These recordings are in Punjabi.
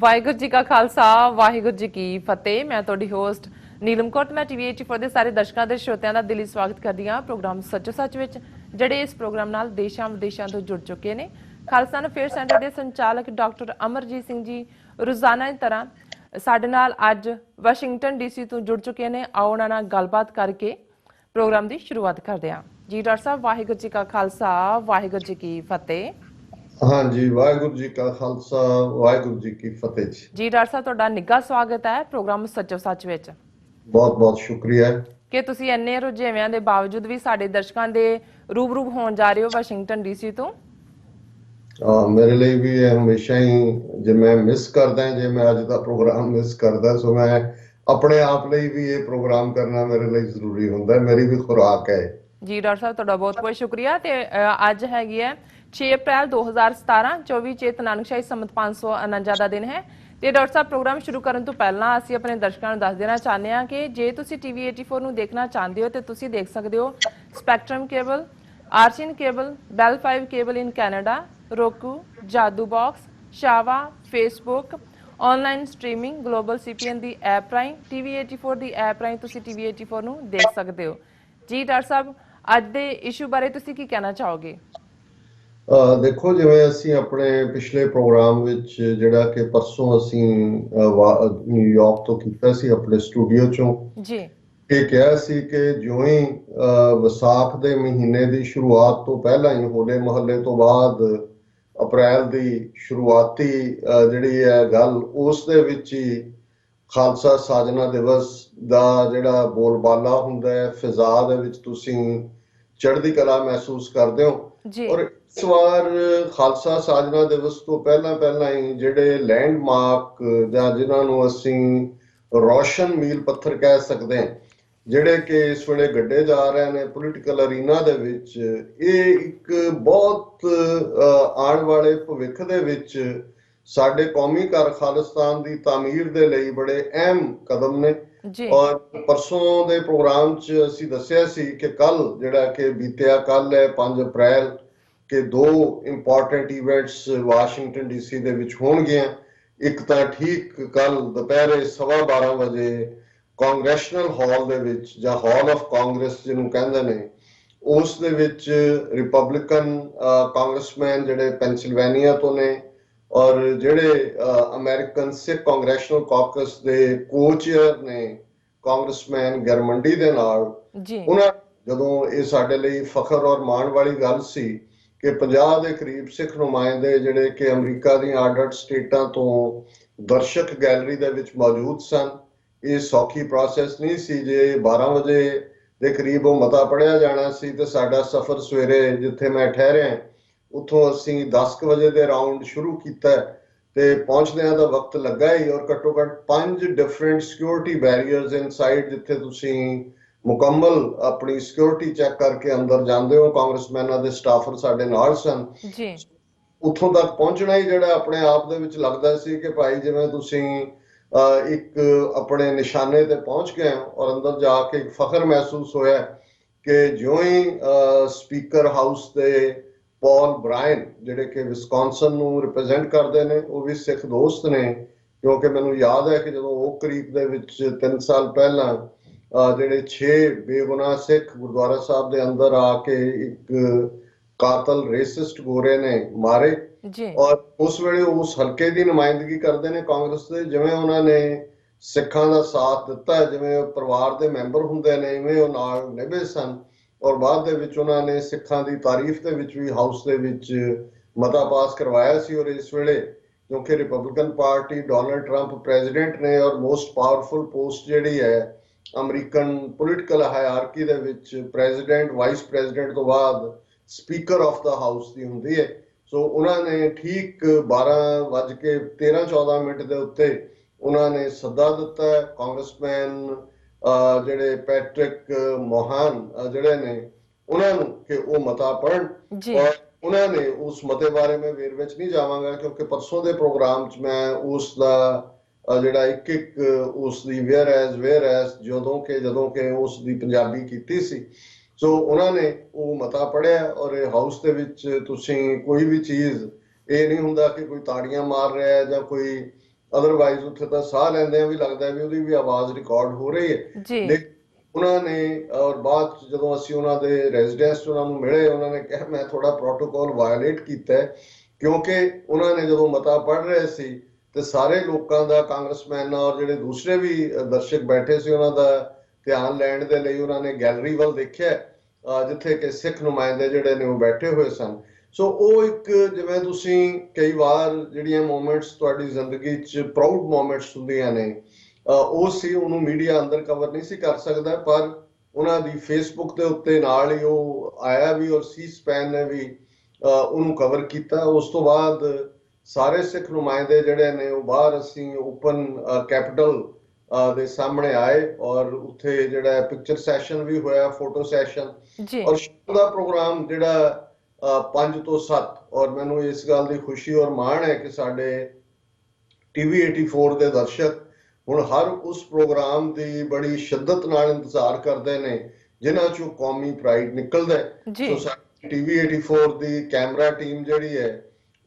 ਵਾਹਿਗੁਰੂ ਜੀ ਕਾ ਖਾਲਸਾ ਵਾਹਿਗੁਰੂ ਜੀ ਕੀ ਫਤਿਹ। ਮੈਂ ਤੁਹਾਡੀ ਹੋਸਟ ਨੀਲਮ ਕੌਰ। ਮੈਂ ਟੀਵੀ 84 ਦੇ ਸਾਰੇ ਦਰਸ਼ਕਾਂ ਦੇ ਸਰੋਤਿਆਂ ਦਾ ਦਿਲੀ ਸਵਾਗਤ ਕਰਦੀ ਹਾਂ ਪ੍ਰੋਗਰਾਮ ਸੱਚੋ ਸੱਚ ਵਿੱਚ, ਜਿਹੜੇ ਇਸ ਪ੍ਰੋਗਰਾਮ ਨਾਲ ਦੇਸ਼ਾਂ ਵਿਦੇਸ਼ਾਂ ਤੋਂ ਜੁੜ ਚੁੱਕੇ ਨੇ। ਖਾਲਸਾ ਅਫੇਅਰ ਸੈਂਟਰ ਦੇ ਸੰਚਾਲਕ ਡਾਕਟਰ ਅਮਰਜੀਤ ਸਿੰਘ ਜੀ ਰੋਜ਼ਾਨਾ ਦੀ ਤਰ੍ਹਾਂ ਸਾਡੇ ਨਾਲ ਅੱਜ ਵਾਸ਼ਿੰਗਟਨ ਡੀਸੀ ਤੋਂ ਜੁੜ ਚੁੱਕੇ ਨੇ। ਆਓ ਉਹਨਾਂ ਨਾਲ ਗੱਲਬਾਤ ਕਰਕੇ ਪ੍ਰੋਗਰਾਮ ਦੀ ਸ਼ੁਰੂਆਤ ਕਰਦੇ ਹਾਂ। ਜੀ ਡਾਕਟਰ ਸਾਹਿਬ, ਵਾਹਿਗੁਰੂ ਜੀ ਕਾ ਖਾਲਸਾ ਵਾਹਿਗੁਰੂ ਜੀ ਕੀ ਫਤਿਹ। हाँ जी, वाहिगुरु जी का खालसा वाहिगुरु जी की फतेह जी। ਜੀ ਡਾਕਟਰ ਸਾਹਿਬ, ਤੁਹਾਡਾ ਨਿੱਘਾ ਸਵਾਗਤ ਹੈ ਪ੍ਰੋਗਰਾਮ ਸੱਚੋ ਸੱਚ ਵਿੱਚ। बहुत बहुत शुक्रिया। ਕਿ ਤੁਸੀਂ ਇੰਨੇ ਰੁਝੇਵਿਆਂ ਦੇ ਬਾਵਜੂਦ ਵੀ ਸਾਡੇ ਦਰਸ਼ਕਾਂ ਦੇ ਰੂਬਰੂ ਹੋਣ ਜਾ ਰਹੇ ਹੋ ਵਾਸ਼ਿੰਗਟਨ ਡੀਸੀ ਤੋਂ। मेरे लिए भी ये हमेशा ही जो मैं मिस करदा जे मैं अज दा प्रोग्राम मिस करदा, सो मैं अपने आप लिए भी ये प्रोग्राम करना मेरे लिए जरूरी हुंदा है, मेरी भी खुराक है। ਜੀ ਡਾਕਟਰ ਸਾਹਿਬ, ਤੁਹਾਡਾ ਬਹੁਤ ਬਹੁਤ ਸ਼ੁਕਰੀਆ। ਤੇ ਅੱਜ ਹੈਗੀ ਹੈ 6 ਅਪ੍ਰੈਲ 2017, 24 ਚੇਤ ਨਾਨਕਸ਼ਾਹੀ ਸੰਮਤ 549 ਦਾ ਦਿਨ ਹੈ। ਤੇ ਡਾਕਟਰ ਸਾਹਿਬ, ਪ੍ਰੋਗਰਾਮ ਸ਼ੁਰੂ ਕਰਨ ਤੋਂ ਪਹਿਲਾਂ ਅਸੀਂ ਆਪਣੇ ਦਰਸ਼ਕਾਂ ਨੂੰ ਦੱਸ ਦੇਣਾ ਚਾਹੁੰਦੇ ਹਾਂ ਕਿ ਜੇ ਤੁਸੀਂ ਟੀਵੀ 84 ਨੂੰ ਦੇਖਣਾ ਚਾਹੁੰਦੇ ਹੋ ਤੇ ਤੁਸੀਂ ਦੇਖ ਸਕਦੇ ਹੋ ਸਪੈਕਟਰਮ ਕੇਬਲ, ਆਰਚਿਨ cable, Bell 5 cable in Canada, roku, Jadoo box, ਸ਼ਾਵਾ, Facebook, online streaming, global CPN ਦੀ ਐਪ ਰਾਹੀਂ, ਟੀਵੀ 84 ਦੀ ਐਪ ਰਾਹੀਂ ਤੁਸੀਂ ਟੀਵੀ 84 ਨੂੰ ਦੇਖ ਸਕਦੇ ਹੋ। ਜੀ ਡਾਕਟਰ ਸਾਹਿਬ, ਅੱਜ ਦੇ ਇਸ਼ੂ ਬਾਰੇ ਤੁਸੀਂ ਕੀ ਕਹਿਣਾ ਚਾਹੋਗੇ? ਦੇਖੋ, ਜਿਵੇਂ ਅਸੀਂ ਆਪਣੇ ਪਿਛਲੇ ਪ੍ਰੋਗਰਾਮ ਵਿੱਚ ਜਿਹੜਾ ਕਿ ਪਰਸੋਂ ਅਸੀਂ ਨਿਊਯਾਰਕ ਤੋਂ ਕੀਤਾ ਸੀ ਆਪਣੇ ਸਟੂਡੀਓ ਚੋਂ, ਜੀ ਇਹ ਕਿਹਾ ਸੀ ਕਿ ਜਿਉਂ ਹੀ ਵਿਸਾਖ ਦੇ ਮਹੀਨੇ ਦੀ ਸ਼ੁਰੂਆਤ ਤੋਂ ਪਹਿਲਾਂ ਹੀ, ਹੋਲੇ ਮਹੱਲੇ ਤੋਂ ਬਾਅਦ ਅਪ੍ਰੈਲ ਦੀ ਸ਼ੁਰੂਆਤੀ ਜਿਹੜੀ ਹੈ ਗੱਲ, ਉਸ ਦੇ ਵਿੱਚ ਹੀ ਖਾਲਸਾ ਸਾਜਨਾ ਦਿਵਸ ਦਾ ਜਿਹੜਾ ਬੋਲਬਾਲਾ ਹੁੰਦਾ ਹੈ, ਫਿਜ਼ਾ ਦੇ ਵਿੱਚ ਤੁਸੀਂ ਚੜ੍ਹਦੀ ਕਲਾ ਮਹਿਸੂਸ ਕਰਦੇ ਹੋ। ਔਰ ਇਸ ਵਾਰ ਖਾਲਸਾ ਸਾਜਨਾ ਦਿਵਸ ਤੋਂ ਪਹਿਲਾਂ ਹੀ ਜਿਹੜੇ ਲੈਂਡਮਾਰਕ ਜਾਂ ਜਿਨ੍ਹਾਂ ਨੂੰ ਅਸੀਂ ਰੋਸ਼ਨ ਮੀਲ ਪੱਥਰ ਕਹਿ ਸਕਦੇ ਹਾਂ, ਜਿਹੜੇ ਕਿ ਇਸ ਵੇਲੇ ਗੱਡੇ ਜਾ ਰਹੇ ਨੇ ਪੋਲੀਟੀਕਲ ਅਰੀਨਾ ਦੇ ਵਿੱਚ, ਇਹ ਇੱਕ ਬਹੁਤ ਆਉਣ ਵਾਲੇ ਭਵਿੱਖ ਦੇ ਵਿੱਚ ਸਾਡੇ ਕੌਮੀ ਘਰ ਖਾਲਿਸਤਾਨ ਦੀ ਤਾਮੀਰ ਦੇ ਲਈ ਬੜੇ ਅਹਿਮ ਕਦਮ ਨੇ। ਔਰ ਪਰਸੋਂ ਦੇ ਪ੍ਰੋਗਰਾਮ 'ਚ ਅਸੀਂ ਦੱਸਿਆ ਸੀ ਕਿ ਕੱਲ ਜਿਹੜਾ ਕਿ ਬੀਤਿਆ ਕੱਲ ਹੈ 5 ਅਪ੍ਰੈਲ, ਕਿ 2 ਇੰਪੋਰਟੈਂਟ ਇਵੈਂਟਸ ਵਾਸ਼ਿੰਗਟਨ ਡੀਸੀ ਦੇ ਵਿੱਚ ਹੋਣਗੀਆਂ। ਇੱਕ ਤਾਂ ਠੀਕ ਕੱਲ ਦੁਪਹਿਰੇ 12:15 ਵਜੇ ਕਾਂਗਰੈਸ਼ਨਲ ਹਾਲ ਦੇ ਵਿੱਚ, ਜਾਂ ਹਾਲ ਆਫ ਕਾਂਗਰਸ ਜਿਹਨੂੰ ਕਹਿੰਦੇ ਨੇ, ਉਸ ਦੇ ਵਿੱਚ ਰਿਪਬਲਿਕਨ ਕਾਂਗਰਸਮੈਨ ਜਿਹੜੇ ਪੈਨਸਿਲਵੇਨੀਆ ਤੋਂ ਨੇ, ਔਰ ਜਿਹੜੇ ਅਮਰੀਕਨ ਸਿੱਖ ਕਾਂਗਰੈਸ਼ਨਲ ਕਾਕਸ ਦੇ ਕੋਚੇਅਰ ਨੇ ਕਾਂਗਰਸਮੈਨ ਗਰਮੰਡੀ ਦੇ ਨਾਲ, ਉਹਨਾਂ ਜਦੋਂ ਇਹ ਸਾਡੇ ਲਈ ਫਖਰ ਔਰ ਮਾਣ ਵਾਲੀ ਗੱਲ ਸੀ ਕਿ 50 ਦੇ ਕਰੀਬ ਸਿੱਖ ਨੁਮਾਇੰਦੇ ਜਿਹੜੇ ਕਿ ਅਮਰੀਕਾ ਦੀਆਂ ਅੱਡ-ਅੱਡ ਸਟੇਟਾਂ ਤੋਂ ਦਰਸ਼ਕ ਗੈਲਰੀ ਦੇ ਵਿੱਚ ਮੌਜੂਦ ਸਨ। ਇਹ ਸੌਖੀ ਪ੍ਰੋਸੈਸ ਨਹੀਂ ਸੀ। ਜੇ 12 ਵਜੇ ਦੇ ਕਰੀਬ ਉਹ ਮਤਾ ਪੜ੍ਹਿਆ ਜਾਣਾ ਸੀ ਤੇ ਸਾਡਾ ਸਫ਼ਰ ਸਵੇਰੇ ਜਿੱਥੇ ਮੈਂ ਠਹਿਰਿਆ ਉੱਥੋਂ ਅਸੀਂ 10 ਵਜੇ ਦੇ ਰਾਊਂਡ ਸ਼ੁਰੂ ਕੀਤਾ ਤੇ ਪਹੁੰਚਦਿਆਂ ਦਾ ਵਕਤ ਲੱਗਾ ਹੀ। ਔਰ ਘੱਟੋ ਘੱਟ 5 ਡਿਫਰੈਂਟ ਸਿਕਿਉਰਿਟੀ ਬੈਰੀਅਰਸ ਇਨਸਾਈਡ, ਜਿੱਥੇ ਤੁਸੀਂ ਮੁਕੰਮਲ ਆਪਣੀ ਸਿਕਿਉਰਿਟੀ ਚੈੱਕ ਕਰਕੇ ਅੰਦਰ ਜਾਂਦੇ ਹੋ। ਕਾਂਗਰਸਮੈਨਾਂ ਦੇ ਸਟਾਫਰ ਸਾਡੇ ਨਾਲ ਸਨ। ਉੱਥੋਂ ਤੱਕ ਪਹੁੰਚਣਾ ਹੀ ਜਿਹੜਾ ਆਪਣੇ ਆਪ ਦੇ ਵਿੱਚ ਲੱਗਦਾ ਸੀ ਕਿ ਭਾਈ ਜਿਵੇਂ ਤੁਸੀਂ ਇੱਕ ਆਪਣੇ ਨਿਸ਼ਾਨੇ ਤੇ ਪਹੁੰਚ ਗਏ ਹੋ। ਔਰ ਅੰਦਰ ਜਾ ਕੇ ਇੱਕ ਫਖਰ ਮਹਿਸੂਸ ਹੋਇਆ ਕਿ ਜਿਉਂ ਹੀ ਸਪੀਕਰ ਹਾਊਸ ਦੇ ਪੌਲ ਬ੍ਰਾਇਨ, ਜਿਹੜੇ ਕਿ ਵਿਸਕੌਨਸਨ ਨੂੰ ਰਿਪਰੈਜ਼ੈਂਟ ਕਰਦੇ ਨੇ, ਉਹ ਵੀ ਸਿੱਖ ਦੋਸਤ ਨੇ, ਕਿਉਂਕਿ ਮੈਨੂੰ ਯਾਦ ਹੈ ਕਿ ਜਦੋਂ ਓਕ ਕਰੀਕ ਦੇ ਵਿੱਚ 3 ਸਾਲ ਪਹਿਲਾਂ ਜਿਹੜੇ 6 ਬੇਗੁਨਾਹ ਸਿੱਖ ਗੁਰਦੁਆਰਾ ਸਾਹਿਬ ਦੇ ਅੰਦਰ ਆ ਕੇ ਇੱਕ ਕਾਤਲ ਰੇਸਿਸਟ ਗੋਰੇ ਨੇ ਮਾਰੇ, ਔਰ ਉਸ ਵੇਲੇ ਉਸ ਹਲਕੇ ਦੀ ਨੁਮਾਇੰਦਗੀ ਕਰਦੇ ਨੇ ਕਾਂਗਰਸ ਦੇ। ਜਿਵੇਂ ਉਹਨਾਂ ਨੇ ਸਿੱਖਾਂ ਦਾ ਸਾਥ ਦਿੱਤਾ, ਜਿਵੇਂ ਪਰਿਵਾਰ ਦੇ ਮੈਂਬਰ ਹੁੰਦੇ ਨੇ, ਇਵੇਂ ਉਹ ਨਾਲ ਨਿਭੇ ਸਨ। ਔਰ ਬਾਅਦ ਦੇ ਵਿੱਚ ਉਹਨਾਂ ਨੇ ਸਿੱਖਾਂ ਦੀ ਤਾਰੀਫ ਦੇ ਵਿੱਚ ਵੀ ਹਾਊਸ ਦੇ ਵਿੱਚ ਮਤਾ ਪਾਸ ਕਰਵਾਇਆ ਸੀ। ਔਰ ਇਸ ਵੇਲੇ ਕਿਉਂਕਿ Republican party, Donald Trump president ਨੇ, ਔਰ ਮੋਸਟ ਪਾਵਰਫੁਲ ਪੋਸਟ ਜਿਹੜੀ ਹੈ ਅਮਰੀਕਨ ਪੋਲੀਟੀਕਲ ਹਾਇਰਾਰਕੀ ਦੇ ਵਿੱਚ ਪ੍ਰੈਜ਼ੀਡੈਂਟ, ਵਾਈਸ ਪ੍ਰੈਜ਼ੀਡੈਂਟ ਤੋਂ ਬਾਅਦ ਸਪੀਕਰ ਆਫ ਦਾ ਹਾਊਸ ਦੀ ਹੁੰਦੀ ਹੈ। ਸੋ ਉਹਨਾਂ ਨੇ ਠੀਕ 12:13-14 ਦੇ ਉੱਤੇ ਉਹਨਾਂ ਨੇ ਸੱਦਾ ਦਿੱਤਾ ਕਾਂਗਰਸਮੈਨ ਜਿਹੜੇ ਪੈਟਰਿਕ ਮੋਹਾਨ ਜਿਹੜੇ ਨੇ ਉਹਨਾਂ ਨੂੰ ਕਿ ਉਹ ਮਤਾ ਪੜ੍ਹਨ। ਔਰ ਉਹਨਾਂ ਨੇ ਉਸ ਮਤੇ ਬਾਰੇ ਮੈਂ ਵੇਰਵੇ ਚ ਨਹੀਂ ਜਾਵਾਂਗਾ ਕਿਉਂਕਿ ਪਰਸੋਂ ਦੇ ਪ੍ਰੋਗਰਾਮ ਚ ਮੈਂ ਉਸ ਦਾ ਜਿਹੜਾ ਇੱਕ ਉਸ ਦੀ ਵੇਅਰ ਐਜ਼ ਜਦੋਂ ਕਿ ਉਸ ਦੀ ਪੰਜਾਬੀ ਕੀਤੀ ਸੀ। ਸੋ ਉਹਨਾਂ ਨੇ ਉਹ ਮਤਾ ਪੜ੍ਹਿਆ। ਔਰ ਹਾਊਸ ਦੇ ਵਿੱਚ ਤੁਸੀਂ ਕੋਈ ਵੀ ਚੀਜ਼, ਇਹ ਨਹੀਂ ਹੁੰਦਾ ਕਿ ਕੋਈ ਤਾੜੀਆਂ ਮਾਰ ਰਿਹਾ ਜਾਂ ਕੋਈ ਅਦਰਵਾਈਜ਼ ਉੱਥੇ ਤਾਂ ਸਾਹ ਲੈਂਦਿਆਂ ਵੀ ਲੱਗਦਾ ਵੀ ਉਹਦੀ ਵੀ ਆਵਾਜ਼ ਰਿਕਾਰਡ ਹੋ ਰਹੀ ਹੈ। ਜੀ ਲੇਕਿਨ ਉਹਨਾਂ ਨੇ ਔਰ ਬਾਅਦ 'ਚ ਜਦੋਂ ਅਸੀਂ ਉਹਨਾਂ ਦੇ ਰੈਜ਼ੀਡੈਂਸ 'ਚ ਉਹਨਾਂ ਨੂੰ ਮਿਲੇ, ਉਹਨਾਂ ਨੇ ਕਿਹਾ ਮੈਂ ਥੋੜਾ ਪ੍ਰੋਟੋਕਾਲ ਵਾਇਓਲੇਟ ਕੀਤਾ ਹੈ, ਕਿਉਂਕਿ ਉਹਨਾਂ ਨੇ ਜਦੋਂ ਮਤਾ ਪੜ੍ਹ ਰਹੇ ਸੀ ਤੇ ਸਾਰੇ ਲੋਕਾਂ ਦਾ, ਕਾਂਗਰਸਮੈਨ ਔਰ ਜਿਹੜੇ ਦੂਸਰੇ ਵੀ ਦਰਸ਼ਕ ਬੈਠੇ ਸੀ, ਉਹਨਾਂ ਦਾ ਧਿਆਨ ਲੈਣ ਦੇ ਲਈ ਉਹਨਾਂ ਨੇ ਗੈਲਰੀ ਵੱਲ ਦੇਖਿਆ, ਜਿੱਥੇ ਕਿ ਸਿੱਖ ਨੁਮਾਇੰਦੇ ਜਿਹੜੇ ਨੇ ਉਹ ਬੈਠੇ ਹੋਏ ਸਨ। ਸੋ ਉਹ ਇੱਕ, ਜਿਵੇਂ ਤੁਸੀਂ ਕਈ ਵਾਰ ਜਿਹੜੀਆਂ ਮੂਮੈਂਟਸ ਤੁਹਾਡੀ ਜ਼ਿੰਦਗੀ 'ਚ ਪ੍ਰਾਊਡ ਮੂਮੈਂਟਸ ਹੁੰਦੀਆਂ ਨੇ, ਉਹ ਸੀ, ਉਹਨੂੰ ਮੀਡੀਆ ਅੰਦਰ ਕਵਰ ਨਹੀਂ ਸੀ ਕਰ ਸਕਦਾ, ਪਰ ਉਹਨਾਂ ਦੀ ਫੇਸਬੁੱਕ ਦੇ ਉੱਤੇ ਨਾਲ ਹੀ ਉਹ ਆਇਆ ਵੀ, ਔਰ ਸੀ ਸਪੈਨ ਨੇ ਵੀ ਉਹਨੂੰ ਕਵਰ ਕੀਤਾ। ਉਸ ਤੋਂ ਬਾਅਦ ਸਾਰੇ ਸਿੱਖ ਨੁਮਾਇੰਦੇ ਜਿਹੜੇ ਨੇ ਉਹ ਬਾਹਰ, ਅਸੀਂ ਓਪਨ ਕੈਪੀਟਲ ਦੇ ਸਾਹਮਣੇ ਆਏ, ਔਰ ਉੱਥੇ ਜਿਹੜਾ ਪਿਕਚਰ ਸੈਸ਼ਨ ਵੀ ਹੋਇਆ, ਫੋਟੋ ਸੈਸ਼ਨ, ਜੀ ਔਰ ਸ਼ਾਮ ਦਾ ਪ੍ਰੋਗਰਾਮ ਜਿਹੜਾ 5 ਤੋਂ 7, ਔਰ ਮੈਨੂੰ ਇਸ ਗੱਲ ਦੀ ਖੁਸ਼ੀ ਔਰ ਮਾਣ ਹੈ ਕਿ ਸਾਡੇ TV 84 ਦੇ ਦਰਸ਼ਕ ਹੁਣ ਹਰ ਉਸ ਪ੍ਰੋਗਰਾਮ ਦੀ ਬੜੀ ਸ਼ਿੱਦਤ ਨਾਲ ਇੰਤਜ਼ਾਰ ਕਰਦੇ ਨੇ ਜਿਨ੍ਹਾਂ ਚੋਂ ਕੌਮੀ ਪ੍ਰਾਈਡ ਨਿਕਲਦਾ ਹੈ। ਜੀ ਸੋ ਸਾਡੀ TV 84 ਦੀ ਕੈਮਰਾ ਟੀਮ ਜਿਹੜੀ ਹੈ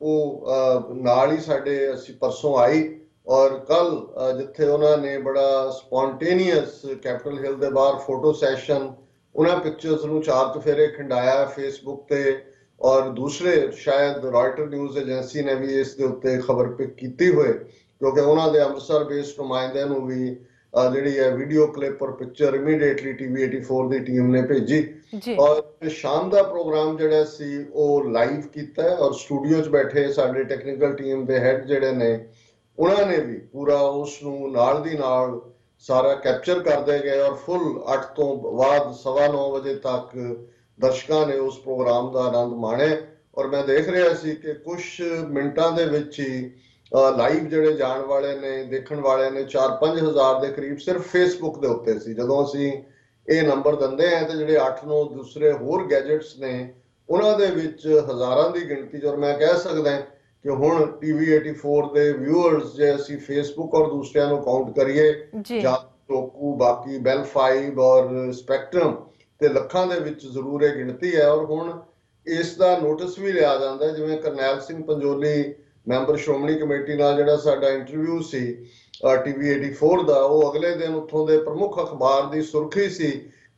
ਉਹ ਨਾਲ ਹੀ ਸਾਡੇ, ਅਸੀਂ ਪਰਸੋਂ ਆਈ, ਔਰ ਕੱਲ ਜਿੱਥੇ ਉਹਨਾਂ ਨੇ ਬੜਾ ਸਪੌਂਟੇਨੀਅਸ ਕੈਪੀਟਲ ਹਿੱਲ ਦੇ ਬਾਹਰ ਫੋਟੋ ਸੈਸ਼ਨ, ਉਹਨਾਂ ਪਿਕਚਰਸ ਨੂੰ 4 ਚੁਫੇਰੇ ਖਿੰਡਾਇਆ ਫੇਸਬੁੱਕ ਤੇ, ਔਰ ਦੂਸਰੇ ਸ਼ਾਇਦ ਰਾਇਟਰ ਨਿਊਜ਼ ਏਜੰਸੀ ਨੇ ਵੀ ਇਸ ਦੇ ਉੱਤੇ ਖਬਰ ਪਿਕ ਕੀਤੀ ਹੋਏ, ਕਿਉਂਕਿ ਉਹਨਾਂ ਦੇ ਅੰਮ੍ਰਿਤਸਰ ਬੇਸਡ ਨੁਮਾਇੰਦਿਆਂ ਨੂੰ ਵੀ ਜਿਹੜੀ ਹੈ ਵੀਡੀਓ ਕਲਿੱਪ ਔਰ ਪਿਕਚਰ ਇਮੀਡੀਏਟਲੀ TV 84 ਦੀ ਟੀਮ ਨੇ ਭੇਜੀ। ਜੀ ਔਰ ਸ਼ਾਮ ਦਾ ਪ੍ਰੋਗਰਾਮ ਜਿਹੜਾ ਸੀ ਉਹ ਲਾਈਵ ਕੀਤਾ, ਔਰ ਸਟੂਡੀਓ 'ਚ ਬੈਠੇ ਸਾਡੇ ਟੈਕਨੀਕਲ ਟੀਮ ਦੇ ਹੈਡ ਜਿਹੜੇ ਨੇ ਉਹਨਾਂ ਨੇ ਵੀ ਪੂਰਾ ਉਸ ਨੂੰ ਨਾਲ ਦੀ ਨਾਲ ਸਾਰਾ ਕੈਪਚਰ ਕਰਦੇ ਗਏ, ਔਰ ਫੁੱਲ 8 ਤੋਂ ਬਾਅਦ 9:15 ਵਜੇ ਤੱਕ ਦਰਸ਼ਕਾਂ ਨੇ ਉਸ ਪ੍ਰੋਗਰਾਮ ਦਾ ਆਨੰਦ ਮਾਣਿਆ। ਔਰ ਮੈਂ ਦੇਖ ਰਿਹਾ ਸੀ ਕਿ ਕੁਝ ਮਿੰਟਾਂ ਦੇ ਵਿੱਚ ਹੀ ਲਾਈਵ ਜਿਹੜੇ ਜਾਣ ਵਾਲੇ ਨੇ, ਦੇਖਣ ਵਾਲੇ ਨੇ, 4-5 ਹਜ਼ਾਰ ਦੇ ਕਰੀਬ ਸਿਰਫ ਫੇਸਬੁੱਕ ਦੇ ਉੱਤੇ ਸੀ। ਜਦੋਂ ਅਸੀਂ ਇਹ ਨੰਬਰ ਦਿੰਦੇ ਆ ਤੇ ਜਿਹੜੇ 8-9 ਦੂਸਰੇ ਹੋਰ ਗੈਜਟਸ ਨੇ ਉਹਨਾਂ ਦੇ ਵਿੱਚ ਹਜ਼ਾਰਾਂ ਦੀ ਗਿਣਤੀ 'ਚ, ਔਰ ਮੈਂ ਕਹਿ ਸਕਦਾ ਕਿ ਹੁਣ TV 84 ਦੇ ਵਿਊਅਰਸ ਜੇ ਅਸੀਂ ਫੇਸਬੁੱਕ ਔਰ ਦੂਸਰਿਆਂ ਨੂੰ ਕਾਊਂਟ ਕਰੀਏ, ਜੀ ਜਾਂ ਟੋਕੂ, ਬਾਕੀ ਬੈਲ 5 ਔਰ ਸਪੈਕਟਰਮ, ਤੇ ਲੱਖਾਂ ਦੇ ਵਿੱਚ ਜ਼ਰੂਰ ਇਹ ਗਿਣਤੀ ਹੈ। ਔਰ ਹੁਣ ਇਸ ਦਾ ਨੋਟਿਸ ਵੀ ਲਿਆ ਜਾਂਦਾ, ਜਿਵੇਂ ਕਰਨੈਲ ਸਿੰਘ ਪੰਜੋਲੀ ਮੈਂਬਰ ਸ਼੍ਰੋਮਣੀ ਕਮੇਟੀ ਨਾਲ ਜਿਹੜਾ ਸਾਡਾ ਇੰਟਰਵਿਊ ਸੀ TV 84 ਦਾ, ਉਹ ਅਗਲੇ ਦਿਨ ਉੱਥੋਂ ਦੇ ਪ੍ਰਮੁੱਖ ਅਖਬਾਰ ਦੀ ਸੁਰਖੀ ਸੀ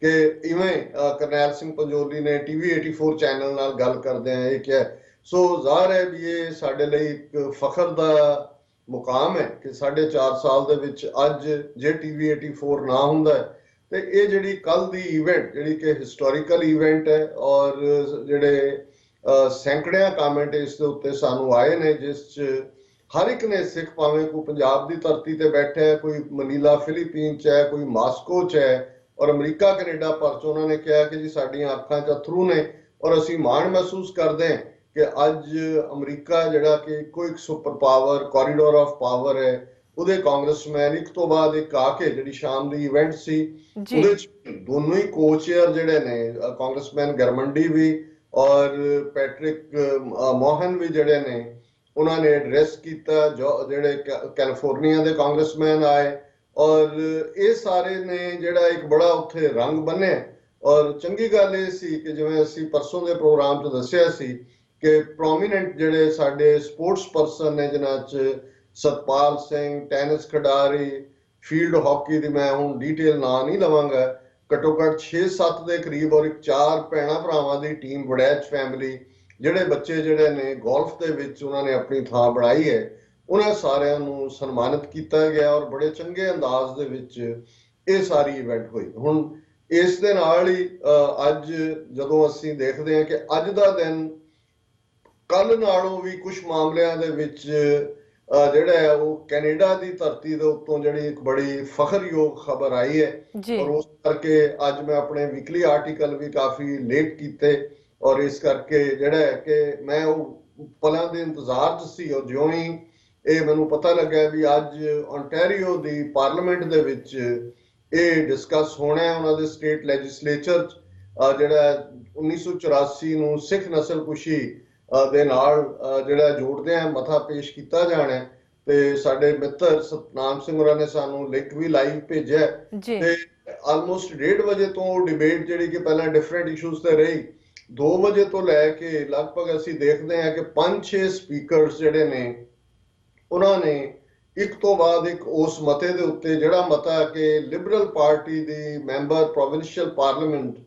ਕਿ ਇਵੇਂ ਕਰਨੈਲ ਸਿੰਘ ਪੰਜੋਲੀ ਨੇ TV 84 ਚੈਨਲ ਨਾਲ ਗੱਲ ਕਰਦਿਆਂ ਇਹ ਕਿਹਾ। ਸੋ ਜ਼ਾਹਰ ਹੈ ਵੀ ਇਹ ਸਾਡੇ ਲਈ ਇੱਕ ਫਖਰ ਦਾ ਮੁਕਾਮ ਹੈ ਕਿ 4.5 ਸਾਲ ਦੇ ਵਿੱਚ ਅੱਜ ਜੇ TV 84 ਨਾ ਹੁੰਦਾ ਤੇ ਇਹ ਜਿਹੜੀ ਕੱਲ ਦੀ ਇਵੈਂਟ, ਜਿਹੜੀ ਕਿ ਹਿਸਟੋਰੀਕਲ ਇਵੈਂਟ ਹੈ, ਔਰ ਜਿਹੜੇ ਸੈਂਕੜਿਆਂ ਕਮੈਂਟ ਇਸ ਦੇ ਉੱਤੇ ਸਾਨੂੰ ਆਏ ਨੇ, ਜਿਸ 'ਚ ਹਰ ਇੱਕ ਨੇ ਸਿੱਖ, ਭਾਵੇਂ ਕੋਈ ਪੰਜਾਬ ਦੀ ਧਰਤੀ ਤੇ ਬੈਠਾ ਹੈ, ਕੋਈ ਮਨੀਲਾ ਫਿਲੀਪੀਨ 'ਚ ਹੈ, ਕੋਈ ਮਾਸਕੋ 'ਚ ਹੈ, ਔਰ ਅਮਰੀਕਾ ਕੈਨੇਡਾ ਭਰ 'ਚ, ਉਹਨਾਂ ਨੇ ਕਿਹਾ ਕਿ ਜੀ ਸਾਡੀਆਂ ਅੱਖਾਂ 'ਚ ਅਥਰੂ ਨੇ, ਔਰ ਅਸੀਂ ਮਾਣ ਮਹਿਸੂਸ ਕਰਦੇ ਹਾਂ ਕਿ ਅੱਜ ਅਮਰੀਕਾ ਜਿਹੜਾ ਕਿ ਇੱਕੋ ਇੱਕ super power, corridor of power ਹੈ, ਉਹਦੇ ਕਾਂਗਰਸਮੈਨ ਇੱਕ ਤੋਂ ਬਾਅਦ ਇੱਕ ਆ ਕੇ, ਜਿਹੜੀ ਸ਼ਾਮ ਦੀ ਇਵੈਂਟ ਸੀ ਉਹਦੇ 'ਚ ਦੋਨੋਂ ਹੀ ਕੋ-ਚੇਅਰ ਜਿਹੜੇ ਨੇ, ਕਾਂਗਰਸਮੈਨ ਗਰਮੰਡੀ ਵੀ ਔਰ ਪੈਟਰਿਕ ਮੋਹਨ ਵੀ ਜਿਹੜੇ ਨੇ, ਉਹਨਾਂ ਨੇ ਐਡਰੈਸ ਕੀਤਾ। ਜਿਹੜੇ ਕੈਲੀਫੋਰਨੀਆ ਦੇ ਕਾਂਗਰਸਮੈਨ ਆਏ, ਔਰ ਇਹ ਸਾਰੇ ਨੇ ਜਿਹੜਾ ਇੱਕ ਬੜਾ ਉੱਥੇ ਰੰਗ ਬੰਨਿਆ। ਔਰ ਚੰਗੀ ਗੱਲ ਇਹ ਸੀ ਕਿ ਜਿਵੇਂ ਅਸੀਂ ਪਰਸੋਂ ਦੇ ਪ੍ਰੋਗਰਾਮ 'ਚ ਦੱਸਿਆ ਸੀ ਕਿ ਪ੍ਰੋਮੀਨੈਂਟ ਜਿਹੜੇ ਸਾਡੇ ਸਪੋਰਟਸ ਪਰਸਨ ਨੇ, ਜਿਨ੍ਹਾਂ 'ਚ ਸਤਪਾਲ ਸਿੰਘ, ਟੈਨਿਸ ਖਿਡਾਰੀ, ਫੀਲਡ ਹਾਕੀ ਦੀ ਮੈਂ ਹੁਣ ਡੀਟੇਲ ਨਾਂ ਨਹੀਂ ਲਵਾਂਗਾ, ਘੱਟੋ ਘੱਟ 6-7 ਦੇ ਕਰੀਬ, ਔਰ ਇੱਕ 4 ਭੈਣਾਂ ਭਰਾਵਾਂ ਦੀ ਟੀਮ ਵੜੈਚ ਫੈਮਿਲੀ, ਜਿਹੜੇ ਬੱਚੇ ਜਿਹੜੇ ਨੇ ਗੋਲਫ ਦੇ ਵਿੱਚ ਉਹਨਾਂ ਨੇ ਆਪਣੀ ਥਾਂ ਬਣਾਈ ਹੈ, ਉਹਨਾਂ ਸਾਰਿਆਂ ਨੂੰ ਸਨਮਾਨਿਤ ਕੀਤਾ ਗਿਆ, ਔਰ ਬੜੇ ਚੰਗੇ ਅੰਦਾਜ਼ ਦੇ ਵਿੱਚ ਇਹ ਸਾਰੀ ਇਵੈਂਟ ਹੋਈ। ਹੁਣ ਇਸ ਦੇ ਨਾਲ ਹੀ ਅੱਜ ਜਦੋਂ ਅਸੀਂ ਦੇਖਦੇ ਹਾਂ ਕਿ ਅੱਜ ਦਾ ਦਿਨ ਕੱਲ ਨਾਲੋਂ ਵੀ ਕੁਝ ਮਾਮਲਿਆਂ ਦੇ ਵਿੱਚ ਜਿਹੜਾ ਹੈ ਉਹ ਕੈਨੇਡਾ ਦੀ ਧਰਤੀ ਦੇ ਉੱਤੋਂ ਜਿਹੜੀ ਇੱਕ ਬੜੀ ਫਖਰਯੋਗ ਖਬਰ ਆਈ ਹੈ, ਔਰ ਉਸ ਕਰਕੇ ਅੱਜ ਮੈਂ ਆਪਣੇ ਵੀਕਲੀ ਆਰਟੀਕਲ ਵੀ ਕਾਫੀ ਲੇਟ ਕੀਤੇ, ਔਰ ਇਸ ਕਰਕੇ ਜਿਹੜਾ ਹੈ ਕਿ ਮੈਂ ਉਹ ਪਲਾਂ ਦੇ ਇੰਤਜ਼ਾਰ 'ਚ ਸੀ, ਔਰ ਜਿਉਂ ਹੀ ਇਹ ਮੈਨੂੰ ਪਤਾ ਲੱਗਾ ਵੀ ਅੱਜ ontario ਦੀ ਪਾਰਲੀਮੈਂਟ ਦੇ ਵਿੱਚ ਇਹ ਡਿਸਕਸ ਹੋਣਾ ਹੈ, ਉਹਨਾਂ ਦੇ ਸਟੇਟ ਲੈਜਿਸਲੇਚਰ 'ਚ, ਜਿਹੜਾ 1984 ਨੂੰ ਸਿੱਖ ਨਸਲਕੁਸ਼ੀ ਦੇ ਨਾਲ ਜਿਹੜਾ ਜੋੜਦੇ ਆ ਮਤਾ ਪੇਸ਼ ਕੀਤਾ ਜਾਣਾ। ਤੇ ਸਾਡੇ ਮਿੱਤਰ ਸਤਨਾਮ ਸਿੰਘ ਹੋਰਾਂ ਨੇ ਸਾਨੂੰ ਲਿੰਕ ਵੀ ਲਾਈਵ ਭੇਜਿਆ, ਤੇ ਆਲਮੋਸਟ 1:30 ਵਜੇ ਤੋਂ ਡਿਬੇਟ ਜਿਹੜੀ ਕਿ ਪਹਿਲਾਂ ਡਿਫਰੈਂਟ ਇਸ਼ੂਜ਼ ਤੇ ਰਹੀ, 2 ਵਜੇ ਤੋਂ ਲੈ ਕੇ ਲਗਭਗ ਅਸੀਂ ਦੇਖਦੇ ਹਾਂ ਕਿ 5-6 ਸਪੀਕਰਸ ਜਿਹੜੇ ਨੇ ਉਹਨਾਂ ਨੇ ਇੱਕ ਤੋਂ ਬਾਅਦ ਇੱਕ ਉਸ ਮਤੇ ਦੇ ਉੱਤੇ ਜਿਹੜਾ ਮਤਾ ਕਿ ਲਿਬਰਲ ਪਾਰਟੀ ਦੀ ਮੈਂਬਰ ਪ੍ਰੋਵਿੰਸ਼ੀਅਲ ਪਾਰਲੀਮੈਂਟ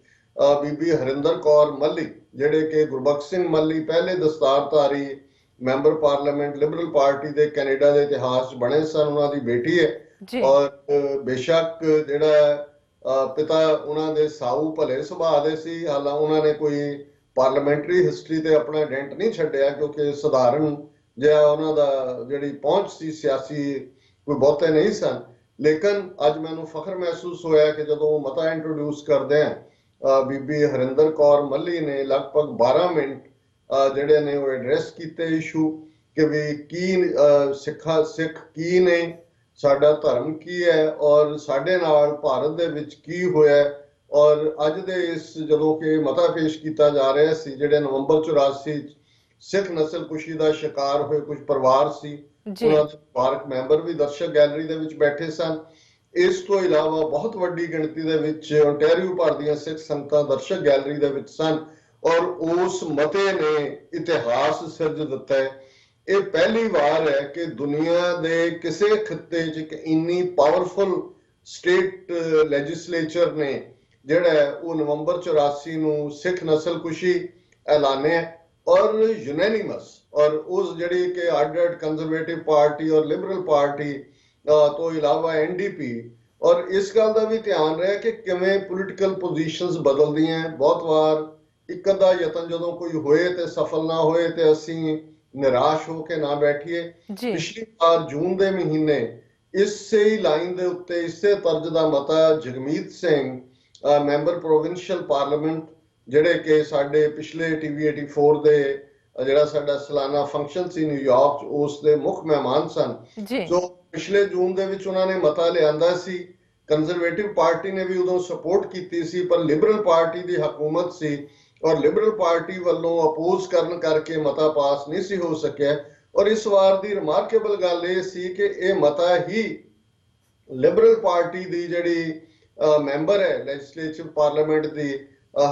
ਬੀਬੀ ਹਰਿੰਦਰ ਕੌਰ ਮੱਲੀ, ਜਿਹੜੇ ਕਿ ਗੁਰਬਖਸ਼ ਸਿੰਘ ਮੱਲੀ ਪਹਿਲੇ ਦਸਤਾਰਧਾਰੀ ਮੈਂਬਰ ਪਾਰਲੀਮੈਂਟ ਲਿਬਰਲ ਪਾਰਟੀ ਦੇ ਕੈਨੇਡਾ ਦੇ ਇਤਿਹਾਸ 'ਚ ਬਣੇ ਸਨ, ਉਹਨਾਂ ਦੀ ਬੇਟੀ ਹੈ। ਜੀ ਔਰ ਬੇਸ਼ੱਕ ਜਿਹੜਾ ਪਿਤਾ ਉਹਨਾਂ ਦੇ ਸਾਊ ਭਲੇ ਸੁਭਾਅ ਦੇ ਸੀ, ਹਾਲਾਂਕਿ ਉਹਨਾਂ ਨੇ ਕੋਈ ਪਾਰਲੀਮੈਂਟਰੀ ਹਿਸਟਰੀ ਤੇ ਆਪਣਾ ਡੈਂਟ ਨਹੀਂ ਛੱਡਿਆ, ਕਿਉਂਕਿ ਸਧਾਰਨ ਜਿਹਾ ਉਹਨਾਂ ਦਾ ਜਿਹੜੀ ਪਹੁੰਚ ਸੀ ਸਿਆਸੀ ਕੋਈ ਬਹੁਤੇ ਨਹੀਂ ਸਨ। ਲੇਕਿਨ ਅੱਜ ਮੈਨੂੰ ਫਖਰ ਮਹਿਸੂਸ ਹੋਇਆ ਕਿ ਜਦੋਂ ਮਤਾ ਇੰਟਰੋਡਿਊਸ ਕਰਦੇ ਆ ਬੀਬੀ ਹਰਿੰਦਰ ਕੌਰ ਮੱਲੀ ਨੇ ਲਗਭਗ 12 ਮਿੰਟ ਜਿਹੜੇ ਨੇ ਉਹ ਐਡਰੈਸ ਕੀਤੇ ਇਸ਼ੂ ਕਿ ਵੀ ਕੀ ਸਿੱਖ ਕੀ ਨੇ, ਸਾਡਾ ਧਰਮ ਕੀ ਹੈ ਔਰ ਸਾਡੇ ਨਾਲ ਭਾਰਤ ਦੇ ਵਿੱਚ ਕੀ ਹੋਇਆ। ਔਰ ਅੱਜ ਦੇ ਇਸ ਜਦੋਂ ਕਿ ਮਤਾ ਪੇਸ਼ ਕੀਤਾ ਜਾ ਰਿਹਾ ਸੀ, ਜਿਹੜੇ ਨਵੰਬਰ 84 ਸਿੱਖ ਨਸਲਕੁਸ਼ੀ ਦਾ ਸ਼ਿਕਾਰ ਹੋਏ ਕੁਝ ਪਰਿਵਾਰ ਸੀ, ਉਹਨਾਂ ਦੇ ਪਰਿਵਾਰਕ ਮੈਂਬਰ ਵੀ ਦਰਸ਼ਕ ਗੈਲਰੀ ਦੇ ਵਿੱਚ ਬੈਠੇ ਸਨ। ਇਸ ਤੋਂ ਇਲਾਵਾ ਬਹੁਤ ਵੱਡੀ ਗਿਣਤੀ ਦੇ ਵਿੱਚ ਓਨਟਾਰੀਓ ਭਰ ਦੀਆਂ ਸਿੱਖ ਸੰਗਤਾਂ ਦਰਸ਼ਕ ਗੈਲਰੀ ਦੇ ਵਿੱਚ ਸਨ ਔਰ ਉਸ ਮਤੇ ਨੇ ਇਤਿਹਾਸ ਸਿਰਜ ਦਿੱਤਾ ਹੈ। ਇਹ ਪਹਿਲੀ ਵਾਰ ਹੈ ਕਿ ਦੁਨੀਆ ਦੇ ਕਿਸੇ ਖਿੱਤੇ 'ਚ ਇੱਕ ਇੰਨੀ ਪਾਵਰਫੁਲ ਸਟੇਟ ਲੈਜਿਸਲੇਚਰ ਨੇ ਜਿਹੜਾ ਉਹ ਨਵੰਬਰ 84 ਨੂੰ ਸਿੱਖ ਨਸਲਕੁਸ਼ੀ ਐਲਾਨਿਆ ਔਰ ਯੂਨੈਨਿਮਸ। ਔਰ ਉਸ ਜਿਹੜੀ ਕਿ ਅੱਡ-ਅੱਡ ਕੰਜ਼ਰਵੇਟਿਵ ਪਾਰਟੀ ਔਰ ਲਿਬਰਲ ਪਾਰਟੀ ਤੋਂ ਇਲਾਵਾ NDP, ਔਰ ਇਸ ਗੱਲ ਦਾ ਵੀ ਧਿਆਨ ਰਿਹਾ ਕਿ ਕਿਵੇਂ ਪੋਲੀਟੀਕਲ ਪੋਜੀਸ਼ਨਸ ਬਦਲਦੀਆਂ। ਬਹੁਤ ਵਾਰ ਇੱਕ ਅੱਧਾ ਯਤਨ ਜਦੋਂ ਕੋਈ ਹੋਏ ਤੇ ਸਫਲ ਨਾ ਹੋਏ ਤੇ ਅਸੀਂ ਨਿਰਾਸ਼ ਹੋ ਕੇ ਨਾ ਬੈਠੀਏ। ਪਿਛਲੀ ਵਾਰ ਜੂਨ ਦੇ ਮਹੀਨੇ ਇਸੇ ਹੀ ਲਾਈਨ ਦੇ ਉੱਤੇ ਇਸੇ ਤਰਜ ਦਾ ਮਤਾ Jagmeet Singh member provincial parliament, ਜਿਹੜੇ ਕਿ ਸਾਡੇ ਪਿਛਲੇ TV 84 ਦੇ ਜਿਹੜਾ ਸਾਡਾ ਸਾਲਾਨਾ ਫੰਕਸ਼ਨ ਸੀ ਨਿਊਯਾਰਕ 'ਚ, ਉਸ ਦੇ ਮੁੱਖ ਮਹਿਮਾਨ ਸਨ। ਸੋ ਪਿਛਲੇ ਜੂਨ ਦੇ ਵਿੱਚ ਉਹਨਾਂ ਨੇ ਮਤਾ ਲਿਆਂਦਾ ਸੀ। ਕੰਜ਼ਰਵੇਟਿਵ ਪਾਰਟੀ ਨੇ ਵੀ ਉਦੋਂ ਸਪੋਰਟ ਕੀਤੀ ਸੀ, ਪਰ ਲਿਬਰਲ ਪਾਰਟੀ ਦੀ ਹਕੂਮਤ ਸੀ ਔਰ ਲਿਬਰਲ ਪਾਰਟੀ ਵੱਲੋਂ ਅਪੋਜ਼ ਕਰਨ ਕਰਕੇ ਮਤਾ ਪਾਸ ਨਹੀਂ ਸੀ ਹੋ ਸਕਿਆ। ਔਰ ਇਸ ਵਾਰ ਦੀ ਰਿਮਾਰਕੇਬਲ ਗੱਲ ਇਹ ਸੀ ਕਿ ਇਹ ਮਤਾ ਹੀ ਲਿਬਰਲ ਪਾਰਟੀ ਦੀ ਜਿਹੜੀ ਮੈਂਬਰ ਹੈ ਲੈਜਿਸਲੇਟਿਵ ਪਾਰਲੀਮੈਂਟ ਦੀ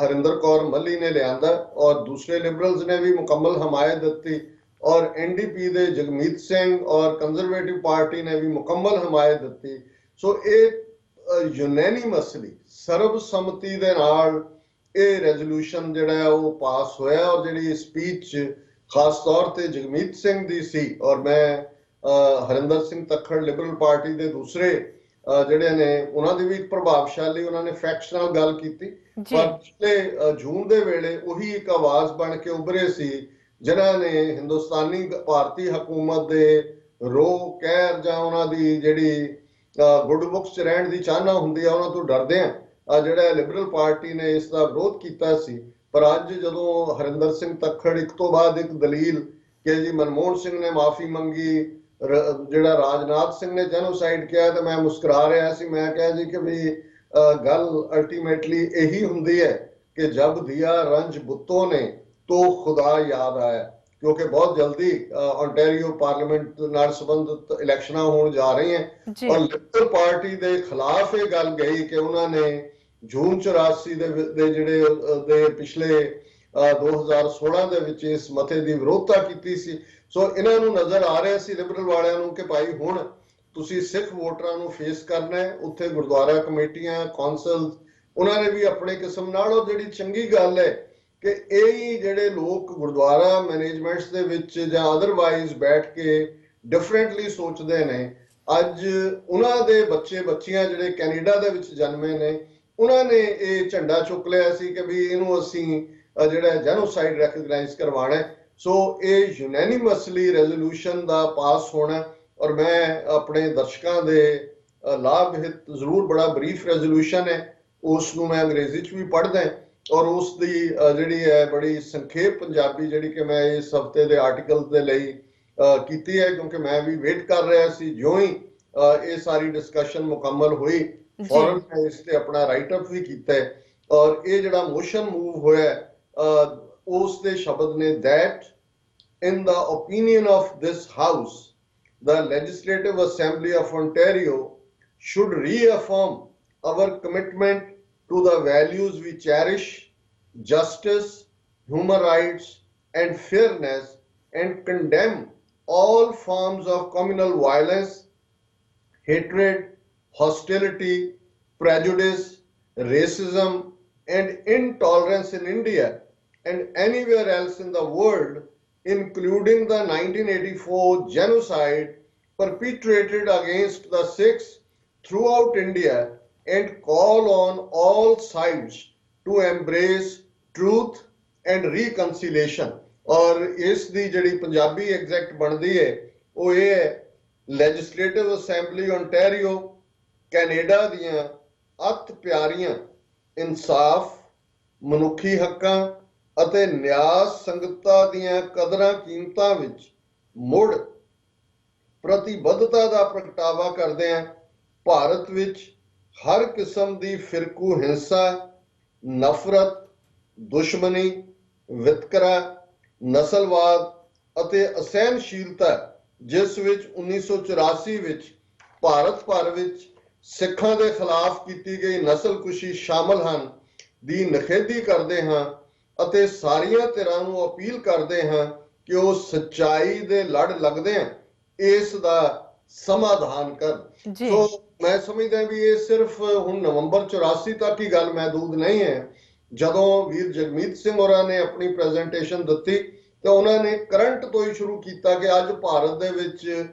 ਹਰਿੰਦਰ ਕੌਰ ਮੱਲੀ ਨੇ ਲਿਆਂਦਾ ਔਰ ਦੂਸਰੇ ਲਿਬਰਲਸ ਨੇ ਵੀ ਮੁਕੰਮਲ ਹਮਾਇਤ ਦਿੱਤੀ ਔਰ NDP ਦੇ ਜਗਮੀਤ ਸਿੰਘ ਔਰ ਕੰਜ਼ਰਵੇਟਿਵ ਪਾਰਟੀ ਨੇ ਵੀ ਮੁਕੰਮਲ ਹਮਾਇਤ ਦਿੱਤੀ। ਸੋ ਇਹ ਯੂਨੈਨਿਮਸਲੀ ਸਰਬਸੰਮਤੀ ਦੇ ਨਾਲ ਇਹ ਰੈਜ਼ੋਲੂਸ਼ਨ ਜਿਹੜਾ ਉਹ ਪਾਸ ਹੋਇਆ ਔਰ ਜਿਹੜੀ ਸਪੀਚ ਖਾਸ ਤੌਰ ਤੇ ਜਗਮੀਤ ਸਿੰਘ ਦੀ ਸੀ ਔਰ ਮੈਂ ਹਰਿੰਦਰ ਸਿੰਘ ਤੱਖੜ ਲਿਬਰਲ ਪਾਰਟੀ ਦੇ ਦੂਸਰੇ ਜਿਹੜੇ ਨੇ ਉਹਨਾਂ ਦੀ ਵੀ ਪ੍ਰਭਾਵਸ਼ਾਲੀ, ਉਹਨਾਂ ਨੇ ਫੈਕਟਸ ਨਾਲ ਗੱਲ ਕੀਤੀ। ਪਰ ਪਿਛਲੇ ਜੂਨ ਦੇ ਵੇਲੇ ਉਹੀ ਇੱਕ ਆਵਾਜ਼ ਬਣ ਕੇ ਉੱਭਰੇ ਸੀ ਜਿਨ੍ਹਾਂ ਨੇ ਹਿੰਦੁਸਤਾਨੀ ਭਾਰਤੀ ਹਕੂਮਤ ਦੇ ਰੋਹ ਕਹਿਰ ਜਾਂ ਉਹਨਾਂ ਦੀ ਜਿਹੜੀ ਗੁੱਡ ਬੁੱਕਸ 'ਚ ਰਹਿਣ ਦੀ ਚਾਹਨਾ ਹੁੰਦੀ ਆ, ਉਹਨਾਂ ਤੋਂ ਡਰਦੇ ਆ ਜਿਹੜਾ ਲਿਬਰਲ ਪਾਰਟੀ ਨੇ ਇਸ ਦਾ ਵਿਰੋਧ ਕੀਤਾ ਸੀ। ਪਰ ਅੱਜ ਜਦੋਂ ਹਰਿੰਦਰ ਸਿੰਘ ਤੱਖੜ ਇੱਕ ਤੋਂ ਬਾਅਦ ਇੱਕ ਦਲੀਲ ਕਿ ਜੀ ਮਨਮੋਹਨ ਸਿੰਘ ਨੇ ਮਾਫੀ ਮੰਗੀ, ਜਿਹੜਾ ਰਾਜਨਾਥ ਸਿੰਘ ਨੇ ਜੈਨੋਸਾਈਡ ਕਿਹਾ, ਤੇ ਮੈਂ ਮੁਸਕਰਾ ਰਿਹਾ ਸੀ। ਮੈਂ ਕਿਹਾ ਜੀ ਕਿ ਵੀ ਗੱਲ ਅਲਟੀਮੇਟਲੀ ਇਹੀ ਹੁੰਦੀ ਹੈ ਕਿ ਜਬ ਦਿਆ ਰੰਜ ਬੁੱਤੋਂ ਨੇ ਤੋ ਖੁਦਾ ਯਾਦ ਆਇਆ, ਕਿਉਂਕਿ ਬਹੁਤ ਜਲਦੀ ਓਨਟਾਰੀਓ ਪਾਰਲੀਮੈਂਟ ਨਾਲ ਸੰਬੰਧਿਤ ਇਲੈਕਸ਼ਨਾਂ ਹੋਣ ਜਾ ਰਹੀਆਂ ਔਰ ਲਿਬਰਲ ਪਾਰਟੀ ਦੇ ਖਿਲਾਫ ਇਹ ਗੱਲ ਗਈ ਕਿ ਉਹਨਾਂ ਨੇ ਜੂਨ 84 ਦੇ ਜਿਹੜੇ ਪਿਛਲੇ 2016 ਦੇ ਵਿੱਚ ਇਸ ਮਤੇ ਦੀ ਵਿਰੋਧਤਾ ਕੀਤੀ ਸੀ। ਸੋ ਇਹਨਾਂ ਨੂੰ ਨਜ਼ਰ ਆ ਰਿਹਾ ਸੀ ਲਿਬਰਲ ਵਾਲਿਆਂ ਨੂੰ ਕਿ ਭਾਈ ਹੁਣ ਤੁਸੀਂ ਸਿੱਖ ਵੋਟਰਾਂ ਨੂੰ ਫੇਸ ਕਰਨਾ ਹੈ। ਉੱਥੇ ਗੁਰਦੁਆਰਾ ਕਮੇਟੀਆਂ, ਕੌਂਸਲ, ਉਹਨਾਂ ਨੇ ਵੀ ਆਪਣੇ ਕਿਸਮ ਨਾਲ, ਔਰ ਜਿਹੜੀ ਚੰਗੀ ਗੱਲ ਹੈ ਕਿ ਇਹ ਹੀ ਜਿਹੜੇ ਲੋਕ ਗੁਰਦੁਆਰਾ ਮੈਨੇਜਮੈਂਟਸ ਦੇ ਵਿੱਚ ਜਾਂ ਅਦਰਵਾਈਜ਼ ਬੈਠ ਕੇ ਡਿਫਰੈਂਟਲੀ ਸੋਚਦੇ ਨੇ, ਅੱਜ ਉਹਨਾਂ ਦੇ ਬੱਚੇ ਬੱਚੀਆਂ ਜਿਹੜੇ ਕੈਨੇਡਾ ਦੇ ਵਿੱਚ ਜਨਮੇ ਨੇ, ਉਹਨਾਂ ਨੇ ਇਹ ਝੰਡਾ ਚੁੱਕ ਲਿਆ ਸੀ ਕਿ ਵੀ ਇਹਨੂੰ ਅਸੀਂ ਜਿਹੜਾ ਜੈਨੋਸਾਈਡ ਰੈਕਗਨਾਈਜ਼ ਕਰਵਾਉਣਾ। ਸੋ ਇਹ ਯੂਨੈਨਿਮਸਲੀ ਰੈਜ਼ੋਲੂਸ਼ਨ ਦਾ ਪਾਸ ਹੋਣਾ ਔਰ ਮੈਂ ਆਪਣੇ ਦਰਸ਼ਕਾਂ ਦੇ ਲਾਭ ਹਿੱਤ ਜ਼ਰੂਰ, ਬੜਾ ਬਰੀਫ ਰੈਜ਼ੋਲੂਸ਼ਨ ਹੈ, ਉਸ ਨੂੰ ਮੈਂ ਅੰਗਰੇਜ਼ੀ 'ਚ ਵੀ ਪੜ੍ਹਦਾ ਔਰ ਉਸ ਦੀ ਜਿਹੜੀ ਹੈ ਬੜੀ ਸੰਖੇਪ ਪੰਜਾਬੀ ਜਿਹੜੀ ਕਿ ਮੈਂ ਇਸ ਹਫਤੇ ਦੇ ਆਰਟੀਕਲ ਦੇ ਲਈ ਕੀਤੀ ਹੈ, ਕਿਉਂਕਿ ਮੈਂ ਵੀ ਵੇਟ ਕਰ ਰਿਹਾ ਸੀ। ਜਿਉਂ ਹੀ ਇਹ ਸਾਰੀ ਡਿਸਕਸ਼ਨ ਮੁਕੰਮਲ ਹੋਈ ਫੌਰਨ ਮੈਂ ਇਸ ਤੇ ਆਪਣਾ ਰਾਈਟ ਅਪ ਵੀ ਕੀਤਾ ਔਰ ਇਹ ਜਿਹੜਾ ਮੋਸ਼ਨ ਮੂਵ ਹੋਇਆ ਉਸ ਦੇ ਸ਼ਬਦ ਨੇ that in the opinion of this house the legislative assembly of Ontario should reaffirm our commitment to the values we cherish, justice, human rights and fairness, and condemn all forms of communal violence hatred, hostility, prejudice, racism, and intolerance in India and anywhere else in the world, including the 1984 genocide perpetrated against the Sikhs throughout India, and call on all sides to embrace truth and reconciliation. ਔਰ ਇਸ ਦੀ ਜਿਹੜੀ ਪੰਜਾਬੀ ਐਗਜ਼ੈਕਟ ਬਣਦੀ ਹੈ ਉਹ ਇਹ ਹੈ, ਲੈਜਿਸਲੇਟਿਵ ਅਸੈਂਬਲੀ ਓਨਟਾਰੀਓ ਕੈਨੇਡਾ ਦੀਆਂ ਅਤ ਪਿਆਰੀਆਂ ਇਨਸਾਫ, ਮਨੁੱਖੀ ਹੱਕਾਂ ਅਤੇ ਨਿਆਂ ਸੰਗਤਾ ਦੀਆਂ ਕਦਰਾਂ ਕੀਮਤਾਂ ਵਿੱਚ ਮੁੜ ਪ੍ਰਤੀਬੱਧਤਾ ਦਾ ਪ੍ਰਗਟਾਵਾ ਕਰਦੇ ਹਾਂ। ਭਾਰਤ ਵਿੱਚ ਹਰ ਕਿਸਮ ਦੀ ਫਿਰਕੂ ਹਿੰਸਾ, ਨਫ਼ਰਤ, ਦੁਸ਼ਮਣੀ, ਵਿਤਕਰਾ, ਨਸਲਵਾਦ ਅਤੇ ਅਸਹਿਣਸ਼ੀਲਤਾ, ਜਿਸ ਵਿੱਚ 1984 ਵਿੱਚ ਭਾਰਤ ਭਰ ਵਿੱਚ ਸਿੱਖਾਂ ਦੇ ਖਿਲਾਫ ਕੀਤੀ ਗਈ ਨਸਲਕੁਸ਼ੀ ਸ਼ਾਮਲ ਹਨ, ਦੀ ਨਿਖੇਧੀ ਕਰਦੇ ਹਾਂ ਅਤੇ ਸਾਰੀਆਂ ਧਿਰਾਂ ਨੂੰ ਅਪੀਲ ਕਰਦੇ ਹਾਂ ਕਿ ਉਹ ਸੱਚਾਈ ਦੇ ਲੜ ਲੱਗਦੇ ਹਨ ਇਸ ਦਾ ਸਮਾਧਾਨ ਕਰਨ। ਸੋ ਮੈਂ ਸਮਝਦਾ ਵੀ ਇਹ ਸਿਰਫ ਹੁਣ ਨਵੰਬਰ 84 ਤੱਕ ਹੀ ਗੱਲ ਮਹਿਦੂਦ ਨਹੀਂ ਹੈ। ਜਦੋਂ ਵੀਰ ਜਗਮੀਤ ਸਿੰਘ ਹੋਰਾਂ ਨੇ ਆਪਣੀ ਪ੍ਰੈਜੈਂਟੇਸ਼ਨ ਦਿੱਤੀ ਤੇ ਉਹਨਾਂ ਨੇ ਕਰੰਟ ਤੋਂ ਹੀ ਸ਼ੁਰੂ ਕੀਤਾ ਕਿ ਅੱਜ ਭਾਰਤ ਦੇ ਵਿੱਚ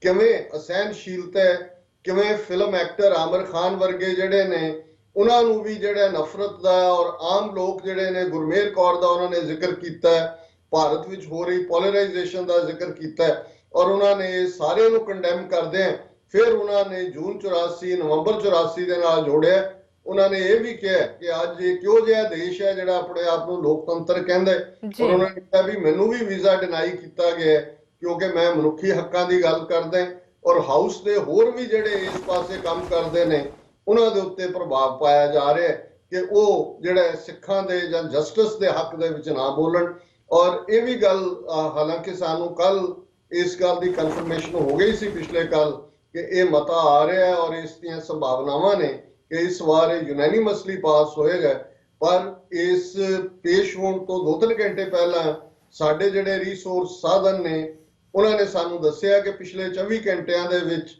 ਕਿਵੇਂ ਅਸਹਿਣਸ਼ੀਲਤਾ ਹੈ, ਕਿਵੇਂ ਫਿਲਮ ਐਕਟਰ ਆਮਿਰ ਖਾਨ ਵਰਗੇ ਜਿਹੜੇ ਨੇ ਉਹਨਾਂ ਨੂੰ ਵੀ ਜਿਹੜਾ ਨਫ਼ਰਤ ਦਾ, ਔਰ ਆਮ ਲੋਕ ਜਿਹੜੇ ਨੇ ਗੁਰਮੇਲ ਕੌਰ ਦਾ ਉਹਨਾਂ ਨੇ ਜ਼ਿਕਰ ਕੀਤਾ, ਭਾਰਤ ਵਿੱਚ ਹੋ ਰਹੀ ਪੋਲਰਾਈਜੇਸ਼ਨ ਦਾ ਜ਼ਿਕਰ ਕੀਤਾ, ਔਰ ਉਹਨਾਂ ਨੇ ਸਾਰੇ ਨੂੰ ਕੰਡੈਮ ਕਰਦੇ ਆ। ਫਿਰ ਉਹਨਾਂ ਨੇ ਜੂਨ 84 ਨਵੰਬਰ 84 ਦੇ ਨਾਲ ਜੋੜਿਆ। ਉਹਨਾਂ ਨੇ ਇਹ ਵੀ ਕਿਹਾ ਕਿ ਅੱਜ ਇਹ ਕਿਉਂ ਜਿਹਾ ਦੇਸ਼ ਹੈ ਜਿਹੜਾ ਆਪਣੇ ਆਪ ਨੂੰ ਲੋਕਤੰਤਰ ਕਹਿੰਦਾ, ਔਰ ਉਹਨਾਂ ਨੇ ਕਿਹਾ ਵੀ ਮੈਨੂੰ ਵੀ ਵੀਜ਼ਾ ਡਿਨਾਈ ਕੀਤਾ ਗਿਆ ਕਿਉਂਕਿ ਮੈਂ ਮਨੁੱਖੀ ਹੱਕਾਂ ਦੀ ਗੱਲ ਕਰਦਾ, ਔਰ ਹਾਊਸ ਦੇ ਹੋਰ ਵੀ ਜਿਹੜੇ ਇਸ ਪਾਸੇ ਕੰਮ ਕਰਦੇ ਨੇ ਉਹਨਾਂ ਦੇ ਉੱਤੇ ਪ੍ਰਭਾਵ ਪਾਇਆ ਜਾ ਰਿਹਾ ਕਿ ਉਹ ਜਿਹੜਾ ਸਿੱਖਾਂ ਦੇ ਜਾਂ ਜਸਟਿਸ ਦੇ ਹੱਕ ਦੇ ਵਿੱਚ ਨਾ ਬੋਲਣ। ਔਰ ਇਹ ਵੀ ਗੱਲ ਹਾਲਾਂਕਿ ਸਾਨੂੰ ਕੱਲ ਇਸ ਗੱਲ ਦੀ ਕਨਫਰਮੇਸ਼ਨ ਹੋ ਗਈ ਸੀ ਪਿਛਲੇ ਕੱਲ ਕਿ ਇਹ ਮਤਾ ਆ ਰਿਹਾ ਹੈ ਔਰ ਇਸ ਦੀਆਂ ਸੰਭਾਵਨਾਵਾਂ ਨੇ ਕਿ ਇਸ ਵਾਰ ਇਹ ਯੂਨੈਨਿਮਸਲੀ ਪਾਸ ਹੋਏਗਾ। ਪਰ ਇਸ ਪੇਸ਼ ਹੋਣ ਤੋਂ 2-3 ਘੰਟੇ ਪਹਿਲਾਂ ਸਾਡੇ ਜਿਹੜੇ ਰਿਸੋਰਸ ਸਾਧਨ ਨੇ ਉਹਨਾਂ ਨੇ ਸਾਨੂੰ ਦੱਸਿਆ ਕਿ ਪਿਛਲੇ 24 ਘੰਟਿਆਂ ਦੇ ਵਿੱਚ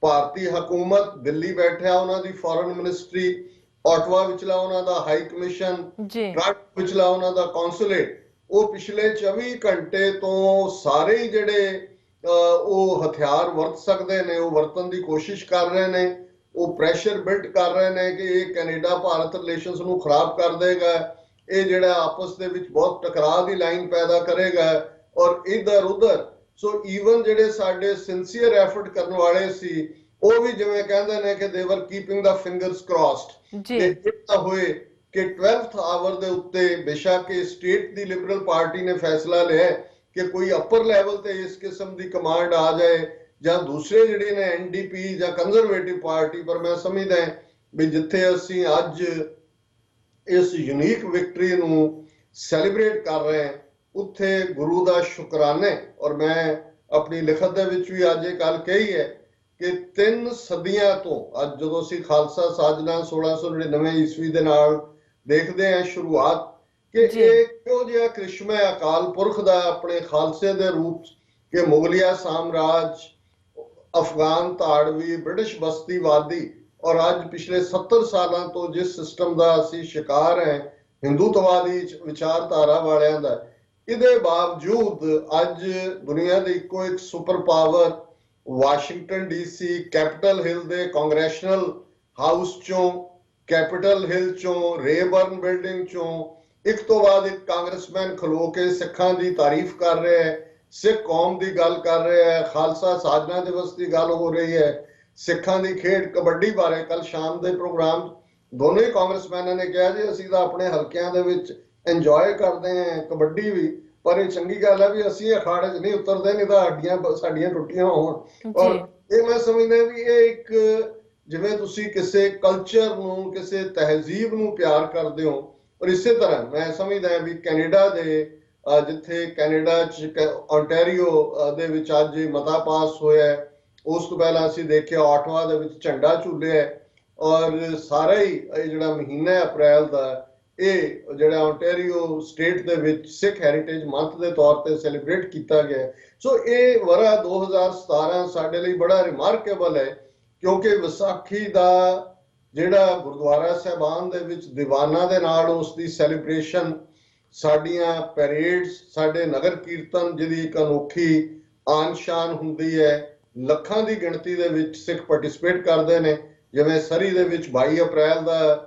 ਭਾਰਤੀ ਹਕੂਮਤ ਦਿੱਲੀ ਬੈਠਿਆ, ਉਹਨਾਂ ਦੀ ਫੋਰਨ ਮਿਨਿਸਟਰੀ, ਆਟਵਾ ਵਿਚਲਾ ਉਹਨਾਂ ਦਾ ਹਾਈ ਕਮਿਸ਼ਨ, ਟੋਰਾਂਟੋ ਵਿਚਲਾ ਉਹਨਾਂ ਦਾ ਕੌਂਸੂਲੇਟ, ਉਹ ਪਿਛਲੇ 24 ਘੰਟੇ ਤੋਂ ਸਾਰੇ ਹੀ ਜਿਹੜੇ ਉਹ ਹਥਿਆਰ ਵਰਤ ਸਕਦੇ ਨੇ ਉਹ ਵਰਤਣ ਦੀ ਕੋਸ਼ਿਸ਼ ਕਰ ਰਹੇ ਨੇ। ਉਹ ਪ੍ਰੈਸ਼ਰ ਬਿਲਡ ਕਰ ਰਹੇ ਨੇ ਕਿ ਇਹ ਕੈਨੇਡਾ ਭਾਰਤ ਰਿਲੇਸ਼ਨਸ ਨੂੰ ਖਰਾਬ ਕਰ ਦੇਗਾ, ਇਹ ਜਿਹੜਾ ਆਪਸ ਦੇ ਵਿੱਚ ਬਹੁਤ ਟਕਰਾਅ ਦੀ ਲਾਈਨ ਪੈਦਾ ਕਰੇਗਾ ਔਰ ਇਧਰ ਉਧਰ। ਸੋ ਈਵਨ ਜਿਹੜੇ ਸਾਡੇ ਸਿੰਸੀਅਰ ਐਫਰਟ ਕਰਨ ਵਾਲੇ ਸੀ ਉਹ ਵੀ ਜਿਵੇਂ ਕਹਿੰਦੇ ਨੇ ਕਿ ਦੇ ਵਰ ਕੀਪਿੰਗ ਦਾ ਫਿੰਗਰਸ ਕ੍ਰਾਸਡ ਕਿ ਇਹ ਹੋਏ ਕਿ 12th ਆਵਰ ਦੇ ਉੱਤੇ ਬੇਸ਼ੱਕ ਸਟੇਟ ਦੀ ਲਿਬਰਲ ਪਾਰਟੀ ਨੇ ਫੈਸਲਾ ਲਿਆ ਕਿ ਕੋਈ ਅਪਰ ਲੈਵਲ ਤੇ ਇਸ ਕਿਸਮ ਦੀ ਕਮਾਂਡ ਆ ਜਾਏ ਜਾਂ ਦੂਸਰੇ ਜਿਹੜੇ ਨੇ ਐਨਡੀਪੀ ਜਾਂ ਕੰਜ਼ਰਵੇਟਿਵ ਪਾਰਟੀ, ਪਰ ਮੈਂ ਸਮਝਦਾ ਵੀ ਜਿੱਥੇ ਅਸੀਂ ਅੱਜ ਇਸ ਯੂਨੀਕ ਵਿਕਟਰੀ ਨੂੰ ਸੈਲੀਬ੍ਰੇਟ ਕਰ ਰਹੇ ਹਾਂ ਉੱਥੇ ਗੁਰੂ ਦਾ ਸ਼ੁਕਰਾਨੇ। ਔਰ ਮੈਂ ਆਪਣੀ ਲਿਖਤ ਦੇ ਵਿੱਚ ਵੀ ਅੱਜ ਇਹ ਗੱਲ ਕਹੀ ਹੈ ਕਿ 3 ਸਦੀਆਂ ਤੋਂ ਅੱਜ ਜਦੋਂ ਅਸੀਂ ਖਾਲਸਾ ਸਾਜਨਾ 1699 ਈਸਵੀ ਦੇ ਨਾਲ ਦੇਖਦੇ ਹਾਂ ਸ਼ੁਰੂਆਤ ਕਿ ਇਹ ਕਿਉਂ ਜਿਹਾ ਕ੍ਰਿਸ਼ਮਾ ਅਕਾਲ ਪੁਰਖ ਦਾ ਆਪਣੇ ਖਾਲਸੇ ਦੇ ਰੂਪ ਕਿ ਮੁਗਲਿਆ ਸਾਮਰਾਜ, ਅਫਗਾਨ ਧਾੜਵੀ, ਬ੍ਰਿਟਿਸ਼ ਬਸਤੀਵਾਦੀ ਔਰ ਅੱਜ ਪਿਛਲੇ 70 ਸਾਲਾਂ ਤੋਂ ਜਿਸ ਸਿਸਟਮ ਦਾ ਅਸੀਂ ਸ਼ਿਕਾਰ ਹੈ ਹਿੰਦੂਤਵਾਦੀ ਵਿਚਾਰਧਾਰਾ ਵਾਲਿਆਂ ਦਾ, ਇਹਦੇ ਬਾਵਜੂਦ ਅੱਜ ਦੁਨੀਆ ਦੇ ਇੱਕੋ ਇੱਕ super power Washington DC Capitol Hill ਦੇ ਕਾਂਗਰੈਸ਼ਨਲ ਹਾਊਸ ਚੋਂ, ਕੈਪੀਟਲ ਹਿੱਲ ਚੋਂ, ਰੇਬਰਨ ਬਿਲਡਿੰਗ ਚੋਂ ਇੱਕ ਤੋਂ ਬਾਅਦ ਇੱਕ ਕਾਂਗਰਸਮੈਨ ਖਲੋ ਕੇ ਸਿੱਖਾਂ ਦੀ ਤਾਰੀਫ ਕਰ ਰਿਹਾ ਹੈ, ਸਿੱਖ ਕੌਮ ਦੀ ਗੱਲ ਕਰ ਰਿਹਾ ਹੈ, ਖਾਲਸਾ ਸਾਜਨਾ ਦਿਵਸ ਦੀ ਗੱਲ ਹੋ ਰਹੀ ਹੈ, ਸਿੱਖਾਂ ਦੀ ਖੇਡ ਕਬੱਡੀ ਬਾਰੇ ਕੱਲ ਸ਼ਾਮ ਦੇ ਪ੍ਰੋਗਰਾਮ ਦੋਨੋਂ ਹੀ ਕਾਂਗਰਸਮੈਨਾਂ ਨੇ ਕਿਹਾ ਜੀ ਅਸੀਂ ਤਾਂ ਆਪਣੇ ਹਲਕਿਆਂ ਦੇ ਵਿੱਚ ਇੰਜੋਏ ਕਰਦੇ ਹਾਂ ਕਬੱਡੀ ਵੀ, ਪਰ ਇਹ ਚੰਗੀ ਗੱਲ ਹੈ ਵੀ ਅਸੀਂ ਅਖਾੜੇ 'ਚ ਨਹੀਂ ਉਤਰਦੇ, ਨਹੀਂ ਤਾਂ ਹੱਡੀਆਂ ਸਾਡੀਆਂ ਟੁੱਟੀਆਂ ਹੋਣ। ਔਰ ਇਹ ਮੈਂ ਸਮਝਦਾ ਵੀ ਇਹ ਇੱਕ ਜਿਵੇਂ ਤੁਸੀਂ ਕਿਸੇ ਕਲਚਰ ਨੂੰ, ਕਿਸੇ ਤਹਿਜ਼ੀਬ ਨੂੰ ਪਿਆਰ ਕਰਦੇ ਹੋ, ਔਰ ਇਸੇ ਤਰ੍ਹਾਂ ਮੈਂ ਸਮਝਦਾ ਵੀ ਕੈਨੇਡਾ ਦੇ ਜਿੱਥੇ ਕੈਨੇਡਾ 'ਚ ਓਨਟਾਰੀਓ ਦੇ ਵਿੱਚ ਅੱਜ ਮਤਾ ਪਾਸ ਹੋਇਆ, ਉਸ ਤੋਂ ਪਹਿਲਾਂ ਅਸੀਂ ਦੇਖਿਆ ਆਟਵਾ ਦੇ ਵਿੱਚ ਝੰਡਾ ਝੂਲਿਆ ਔਰ ਸਾਰਾ ਹੀ ਇਹ ਜਿਹੜਾ ਮਹੀਨਾ ਅਪ੍ਰੈਲ ਦਾ ਇਹ ਜਿਹੜਾ ਓਨਟਾਰੀਓ ਸਟੇਟ ਦੇ ਵਿੱਚ ਸਿੱਖ ਹੈਰੀਟੇਜ ਮੰਥ ਦੇ ਤੌਰ ਤੇ ਸੈਲੀਬ੍ਰੇਟ ਕੀਤਾ ਗਿਆ। ਸੋ ਇਹ ਵਰਾ 2017 ਸਾਡੇ ਲਈ ਬੜਾ ਰਿਮਾਰਕੇਬਲ ਹੈ ਕਿਉਂਕਿ ਵਿਸਾਖੀ ਦਾ ਜਿਹੜਾ ਗੁਰਦੁਆਰਾ ਸਾਹਿਬਾਨ ਦੇ ਵਿੱਚ ਦੀਵਾਨਾਂ ਦੇ ਨਾਲ ਉਸ ਦੀ ਸੈਲੀਬ੍ਰੇਸ਼ਨ, ਸਾਡੀਆਂ ਪੈਰੇਡਸ, ਸਾਡੇ ਨਗਰ ਕੀਰਤਨ ਜਿਹਦੀ ਇੱਕ ਅਨੋਖੀ ਆਨ ਸ਼ਾਨ ਹੁੰਦੀ ਹੈ। ਲੱਖਾਂ ਦੀ ਗਿਣਤੀ ਦੇ ਵਿੱਚ ਸਿੱਖ ਪਾਰਟਿਸਿਪੇਟ ਕਰਦੇ ਨੇ। ਜਿਵੇਂ ਸਰੀ ਦੇ ਵਿੱਚ 22 ਅਪ੍ਰੈਲ ਦਾ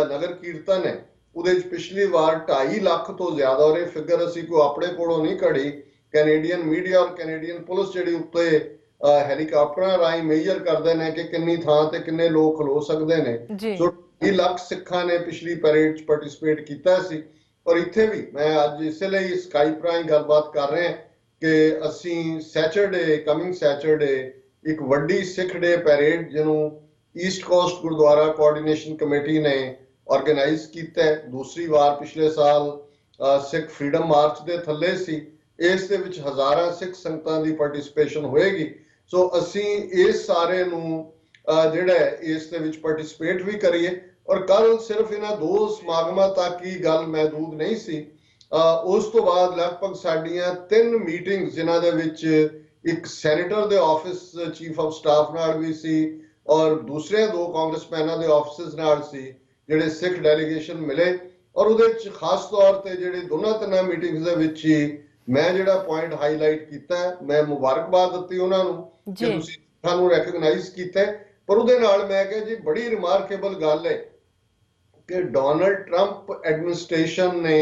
ਨਗਰ ਕੀਰਤਨ ਹੈ, ਉਹਦੇ ਵਿੱਚ ਪਿਛਲੀ ਵਾਰ 2.5 ਲੱਖ ਤੋਂ ਜ਼ਿਆਦਾ, ਔਰ ਇਹ ਫਿਗਰ ਅਸੀਂ ਕੋਈ ਆਪਣੇ ਕੋਲੋਂ ਨਹੀਂ ਘੜੀ, ਕੈਨੇਡੀਅਨ ਮੀਡੀਆ ਔਰ ਕੈਨੇਡੀਅਨ ਪੁਲਿਸ ਜਿਹੜੀ ਉੱਤੇ ਹੈਲੀਕਾਪਟਰਾਂ ਰਾਹੀਂ ਮੇਜਰ ਕਰਦੇ ਨੇ ਕਿ ਕਿੰਨੀ ਥਾਂ ਤੇ ਕਿੰਨੇ ਲੋਕ ਖਲੋ ਸਕਦੇ ਨੇ। ਸੋ 2 ਲੱਖ ਸਿੱਖਾਂ ਨੇ ਪਿਛਲੀ ਪੈਰੇਡ 'ਚ ਪਾਰਟਿਸਿਪੇਟ ਕੀਤਾ ਸੀ। ਔਰ ਇੱਥੇ ਵੀ ਮੈਂ ਅੱਜ ਇਸੇ ਲਈ ਸਕਾਈਪ ਰਾਹੀਂ ਗੱਲਬਾਤ ਕਰ ਰਹੇ ਹਾਂ ਕਿ ਅਸੀਂ ਕਮਿੰਗ ਸੈਚਰਡੇ ਇੱਕ ਵੱਡੀ ਸਿੱਖ ਡੇ ਪੈਰੇਡ ਜਿਹਨੂੰ East cost Gurdwara coordination committee ਨੇ ਆਰਗੇਨਾਈਜ਼ ਕੀਤਾ ਹੈ। ਦੂਸਰੀ ਵਾਰ ਪਿਛਲੇ ਸਾਲ ਸਿੱਖ ਫਰੀडम ਮਾਰਚ ਦੇ ਥੱਲੇ ਸੀ। ਇਸ ਦੇ ਵਿੱਚ ਹਜ਼ਾਰਾਂ ਸਿੱਖ ਸੰਗਤਾਂ ਦੀ ਪਾਰਟਿਸਿਪੇਸ਼ਨ ਹੋਏਗੀ। ਸੋ ਅਸੀਂ ਇਸ ਸਾਰੇ ਨੂੰ ਜਿਹੜਾ ਇਸ ਦੇ ਵਿੱਚ ਪਾਰਟਿਸਿਪੇਟ ਵੀ ਕਰੀਏ। ਔਰ ਕੱਲ ਸਿਰਫ ਇਹਨਾਂ 2 ਸਮਾਗਮਾਂ ਤੱਕ ਹੀ ਗੱਲ ਮਹਿਦੂਦ ਨਹੀਂ ਸੀ। ਉਸ ਤੋਂ ਬਾਅਦ ਲਗਭਗ ਸਾਡੀਆਂ 3 ਮੀਟਿੰਗਸ ਜਿਨ੍ਹਾਂ ਦੇ ਵਿੱਚ ਇੱਕ ਸੈਨੇਟਰ ਦੇ ਆਫਿਸ ਚੀਫ ਆਫ ਸਟਾਫ ਨਾਲ ਵੀ ਸੀ ਔਰ ਦੂਸਰੇ 2 ਕਾਂਗਰਸਮੈਨਾਂ ਦੇ ਆਫਿਸਿਸ ਨਾਲ ਸੀ, ਜਿਹੜੇ ਸਿੱਖ ਡੈਲੀਗੇਸ਼ਨ ਮਿਲੇ। ਔਰ ਉਹਦੇ ਵਿੱਚ ਖਾਸ ਤੌਰ ਤੇ ਜਿਹੜੇ 2-3 ਮੀਟਿੰਗਸ ਦੇ ਵਿੱਚ ਹੀ ਮੈਂ ਜਿਹੜਾ ਪੁਆਇੰਟ ਹਾਈਲਾਈਟ ਕੀਤਾ, ਮੈਂ ਮੁਬਾਰਕਬਾਦ ਦਿੱਤੀ ਉਹਨਾਂ ਨੂੰ ਕਿ ਤੁਸੀਂ ਸਾਨੂੰ ਰੈਕਗਨਾਈਜ਼ ਕੀਤਾ। ਪਰ ਉਹਦੇ ਨਾਲ ਮੈਂ ਕਿਹਾ ਜੀ ਬੜੀ ਰਿਮਾਰਕੇਬਲ ਗੱਲ ਹੈ ਕਿ ਡੋਨਲਡ ਟਰੰਪ ਐਡਮਿਨਿਸਟ੍ਰੇਸ਼ਨ ਨੇ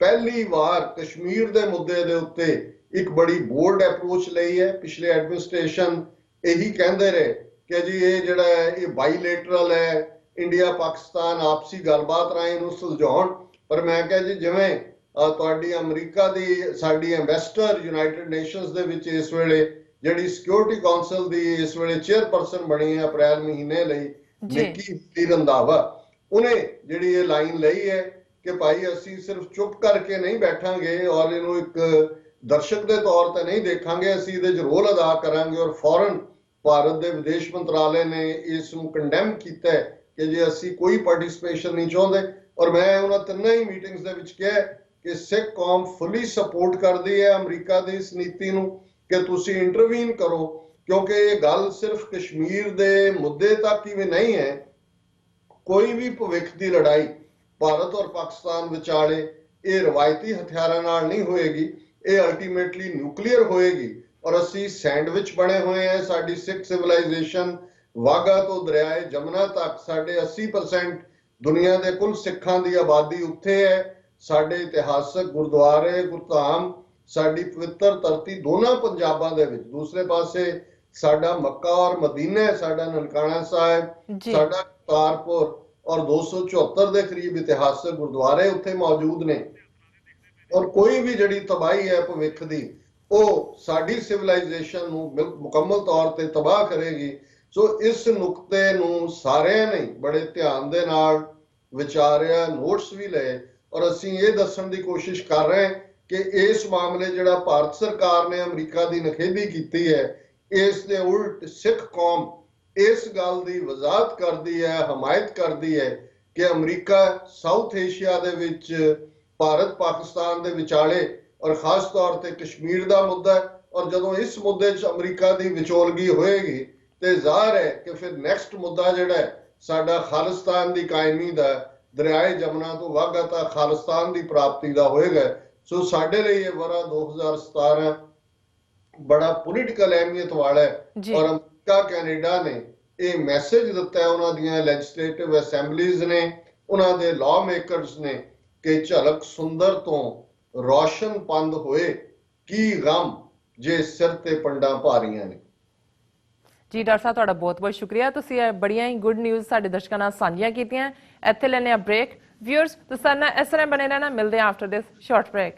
ਪਹਿਲੀ ਵਾਰ ਕਸ਼ਮੀਰ ਦੇ ਮੁੱਦੇ ਦੇ ਉੱਤੇ ਇੱਕ ਬੜੀ ਬੋਲਡ ਅਪਰੋਚ ਲਈ ਹੈ। ਪਿਛਲੇ ਐਡਮਿਨਿਸਟ੍ਰੇਸ਼ਨ ਇਹੀ ਕਹਿੰਦੇ ਰਹੇ ਕਿ ਜੀ ਇਹ ਜਿਹੜਾ ਹੈ ਇਹ ਬਾਈਲੇਟਰਲ ਹੈ, ਇੰਡੀਆ ਪਾਕਿਸਤਾਨ ਆਪਸੀ ਗੱਲਬਾਤ ਰਾਹੀਂ ਨੂੰ ਸੁਲਝਾਉਣ। ਪਰ ਮੈਂ ਕਿਹਾ ਜੀ ਜਿਵੇਂ ਤੁਹਾਡੀ ਅਮਰੀਕਾ ਦੀ ਸਾਡੀ ਐਂਬੈਸਡਰ ਯੂਨਾਈਟਿਡ ਨੇਸ਼ਨਸ ਦੇ ਵਿੱਚ ਇਸ ਵੇਲੇ ਜਿਹੜੀ ਸਿਕਿਉਰਿਟੀ ਕਾਉਂਸਲ ਦੀ ਇਸ ਵੇਲੇ ਚੇਅਰਪਰਸਨ ਬਣੀ ਹੈ ਅਪ੍ਰੈਲ ਮਹੀਨੇ ਲਈ, ਨਿੱਕੀ ਰੰਧਾਵਾ, ਉਹਨੇ ਜਿਹੜੀ ਇਹ ਲਾਈਨ ਲਈ ਹੈ ਕਿ ਭਾਈ ਅਸੀਂ ਸਿਰਫ ਚੁੱਪ ਕਰਕੇ ਨਹੀਂ ਬੈਠਾਂਗੇ ਔਰ ਇਹਨੂੰ ਇੱਕ ਦਰਸ਼ਕ ਦੇ ਤੌਰ ਤੇ ਨਹੀਂ ਦੇਖਾਂਗੇ, ਅਸੀਂ ਇਹਦੇ 'ਚ ਰੋਲ ਅਦਾ ਕਰਾਂਗੇ। ਔਰ ਫੌਰਨ ਭਾਰਤ ਦੇ ਵਿਦੇਸ਼ ਮੰਤਰਾਲੇ ਨੇ ਇਸ ਨੂੰ ਕੰਡੈਮ ਕੀਤਾ ਕਿ ਜੇ ਅਸੀਂ ਕੋਈ ਪਾਰਟਿਸਿਪੇਸ਼ਨ ਨਹੀਂ ਚਾਹੁੰਦੇ। ਔਰ ਮੈਂ ਉਹਨਾਂ 3 ਹੀ ਮੀਟਿੰਗਸ ਦੇ ਵਿੱਚ ਕਿਹਾ ਕਿ ਸਿੱਖ ਕੌਮ ਫੁੱਲੀ ਸਪੋਰਟ ਕਰਦੀ ਹੈ ਅਮਰੀਕਾ ਦੀ ਇਸ ਨੀਤੀ ਨੂੰ ਕਿ ਤੁਸੀਂ ਇੰਟਰਵੀਨ ਕਰੋ, ਕਿਉਂਕਿ ਇਹ ਗੱਲ ਸਿਰਫ ਕਸ਼ਮੀਰ ਦੇ ਮੁੱਦੇ ਤੱਕ ਹੀ ਨਹੀਂ ਹੈ। ਕੋਈ ਵੀ ਭਵਿੱਖ ਦੀ ਲੜਾਈ ਭਾਰਤ ਔਰ ਪਾਕਿਸਤਾਨ ਵਿਚਾਲੇ ਇਹ ਰਵਾਇਤੀ ਹਥਿਆਰਾਂ ਨਾਲ ਨਹੀਂ ਹੋਏਗੀ, ਇਹ ਅਲਟੀਮੇਟਲੀ ਨਿਊਕਲੀਅਰ ਹੋਏਗੀ। ਔਰ ਅਸੀਂ ਸੈਂਡਵਿਚ ਬਣੇ ਹੋਏ ਹਾਂ। ਸਾਡੀ ਸਿੱਖ ਸਿਵਲਾਈਜੇਸ਼ਨ ਵਾਗਾ ਤੋਂ ਦਰਿਆਏ ਜਮਨਾ ਤੱਕ ਸਾਡੇ 80% ਦੁਨੀਆ ਦੇ ਕੁੱਲ ਸਿੱਖਾਂ ਦੀ ਆਬਾਦੀ ਉੱਥੇ ਹੈ। ਸਾਡੇ ਇਤਿਹਾਸਕ ਗੁਰਦੁਆਰੇ, ਗੁਰਧਾਮ, ਸਾਡੀ ਪਵਿੱਤਰ ਧਰਤੀ ਦੋਨਾਂ ਪੰਜਾਬਾਂ ਦੇ ਵਿੱਚ, ਦੂਸਰੇ ਪਾਸੇ ਸਾਡਾ ਮੱਕਾ ਔਰ ਮਦੀਨਾ, ਸਾਡਾ ਨਨਕਾਣਾ ਸਾਹਿਬ, ਸਾਡਾ ਕਰਤਾਰਪੁਰ ਔਰ 274 ਦੇ ਕਰੀਬ ਇਤਿਹਾਸਕ ਗੁਰਦੁਆਰੇ ਉੱਥੇ ਮੌਜੂਦ ਨੇ। ਔਰ ਕੋਈ ਵੀ ਜਿਹੜੀ ਤਬਾਹੀ ਹੈ ਭਵਿੱਖ ਦੀ ਉਹ ਸਾਡੀ ਸਿਵਲਾਈਜੇਸ਼ਨ ਨੂੰ ਮੁਕੰਮਲ ਤੌਰ ਤੇ ਤਬਾਹ ਕਰੇਗੀ। ਸੋ ਇਸ ਨੁਕਤੇ ਨੂੰ ਸਾਰਿਆਂ ਨੇ ਬੜੇ ਧਿਆਨ ਦੇ ਨਾਲ ਵਿਚਾਰਿਆ, ਨੋਟਸ ਵੀ ਲਏ। ਔਰ ਅਸੀਂ ਇਹ ਦੱਸਣ ਦੀ ਕੋਸ਼ਿਸ਼ ਕਰ ਰਹੇ ਹਾਂ ਕਿ ਇਸ ਮਾਮਲੇ ਜਿਹੜਾ ਭਾਰਤ ਸਰਕਾਰ ਨੇ ਅਮਰੀਕਾ ਦੀ ਨਿਖੇਧੀ ਕੀਤੀ ਹੈ, ਇਸ ਦੇ ਉਲਟ ਸਿੱਖ ਕੌਮ ਇਸ ਗੱਲ ਦੀ ਵਜ਼ਾਹਤ ਕਰਦੀ ਹੈ, ਹਮਾਇਤ ਕਰਦੀ ਹੈ ਕਿ ਅਮਰੀਕਾ ਸਾਊਥ ਏਸ਼ੀਆ ਦੇ ਵਿੱਚ ਭਾਰਤ ਪਾਕਿਸਤਾਨ ਦੇ ਵਿਚਾਲੇ ਔਰ ਖਾਸ ਤੌਰ ਤੇ ਕਸ਼ਮੀਰ ਦਾ ਮੁੱਦਾ ਹੈ। ਔਰ ਜਦੋਂ ਇਸ ਮੁੱਦੇ 'ਚ ਅਮਰੀਕਾ ਦੀ ਵਿਚੋਲਗੀ ਹੋਏਗੀ ਤੇ ਜ਼ਾਹਰ ਹੈ ਕਿ ਫਿਰ ਨੈਕਸਟ ਮੁੱਦਾ ਜਿਹੜਾ ਹੈ ਸਾਡਾ ਖਾਲਿਸਤਾਨ ਦੀ ਕਾਇਮੀ ਦਾ, ਦਰਿਆਏ ਜਮਨਾ ਤੋਂ ਵਾਘਾ ਤੱਕ ਖਾਲਿਸਤਾਨ ਦੀ ਪ੍ਰਾਪਤੀ ਦਾ ਹੋਏਗਾ। ਸੋ ਸਾਡੇ ਲਈ ਇਹ ਵਰਾ 2017 ਬੜਾ ਪੋਲੀਟੀਕਲ ਅਹਿਮੀਅਤ ਵਾਲਾ ਹੈ। ਔਰ ਅਮਰੀਕਾ ਕੈਨੇਡਾ ਨੇ ਇਹ ਮੈਸੇਜ ਦਿੱਤਾ ਹੈ, ਉਹਨਾਂ ਦੀਆਂ ਲੈਜਿਸਲੇਟਿਵ ਅਸੈਂਬਲੀਜ਼ ਨੇ, ਉਹਨਾਂ ਦੇ ਲਾਅ ਮੇਕਰਸ ਨੇ ਕਿ ਝਲਕ ਸੁੰਦਰ ਤੋਂ ਰੋਸ਼ਨ ਪੰਦ ਹੋਏ, ਕੀ ਗਮ ਜੇ ਸਿਰ ਤੇ ਪੰਡਾਂ ਭਾਰੀਆਂ ਨੇ। ਜੀ ਡਾਕਟਰ ਸਾਹਿਬ, ਤੁਹਾਡਾ ਬਹੁਤ ਬਹੁਤ ਸ਼ੁਕਰੀਆ। ਤੁਸੀਂ ਇਹ ਬੜੀਆਂ ਹੀ ਗੁੱਡ ਨਿਊਜ਼ ਸਾਡੇ ਦਰਸ਼ਕਾਂ ਨਾਲ ਸਾਂਝੀਆਂ ਕੀਤੀਆਂ। ਇੱਥੇ ਲੈਣੇ ਆ ਬ੍ਰੇਕ। ਵਿਊਅਰਸ ਤੁਸੀਂ ਸਾਡੇ ਨਾਲ ਇਸ ਤਰ੍ਹਾਂ ਬਣੇ ਰਹਿਣਾ, ਮਿਲਦੇ ਆ ਆਫਟਰ ਦਿਸ ਸ਼ਾਰਟ ਬ੍ਰੇਕ।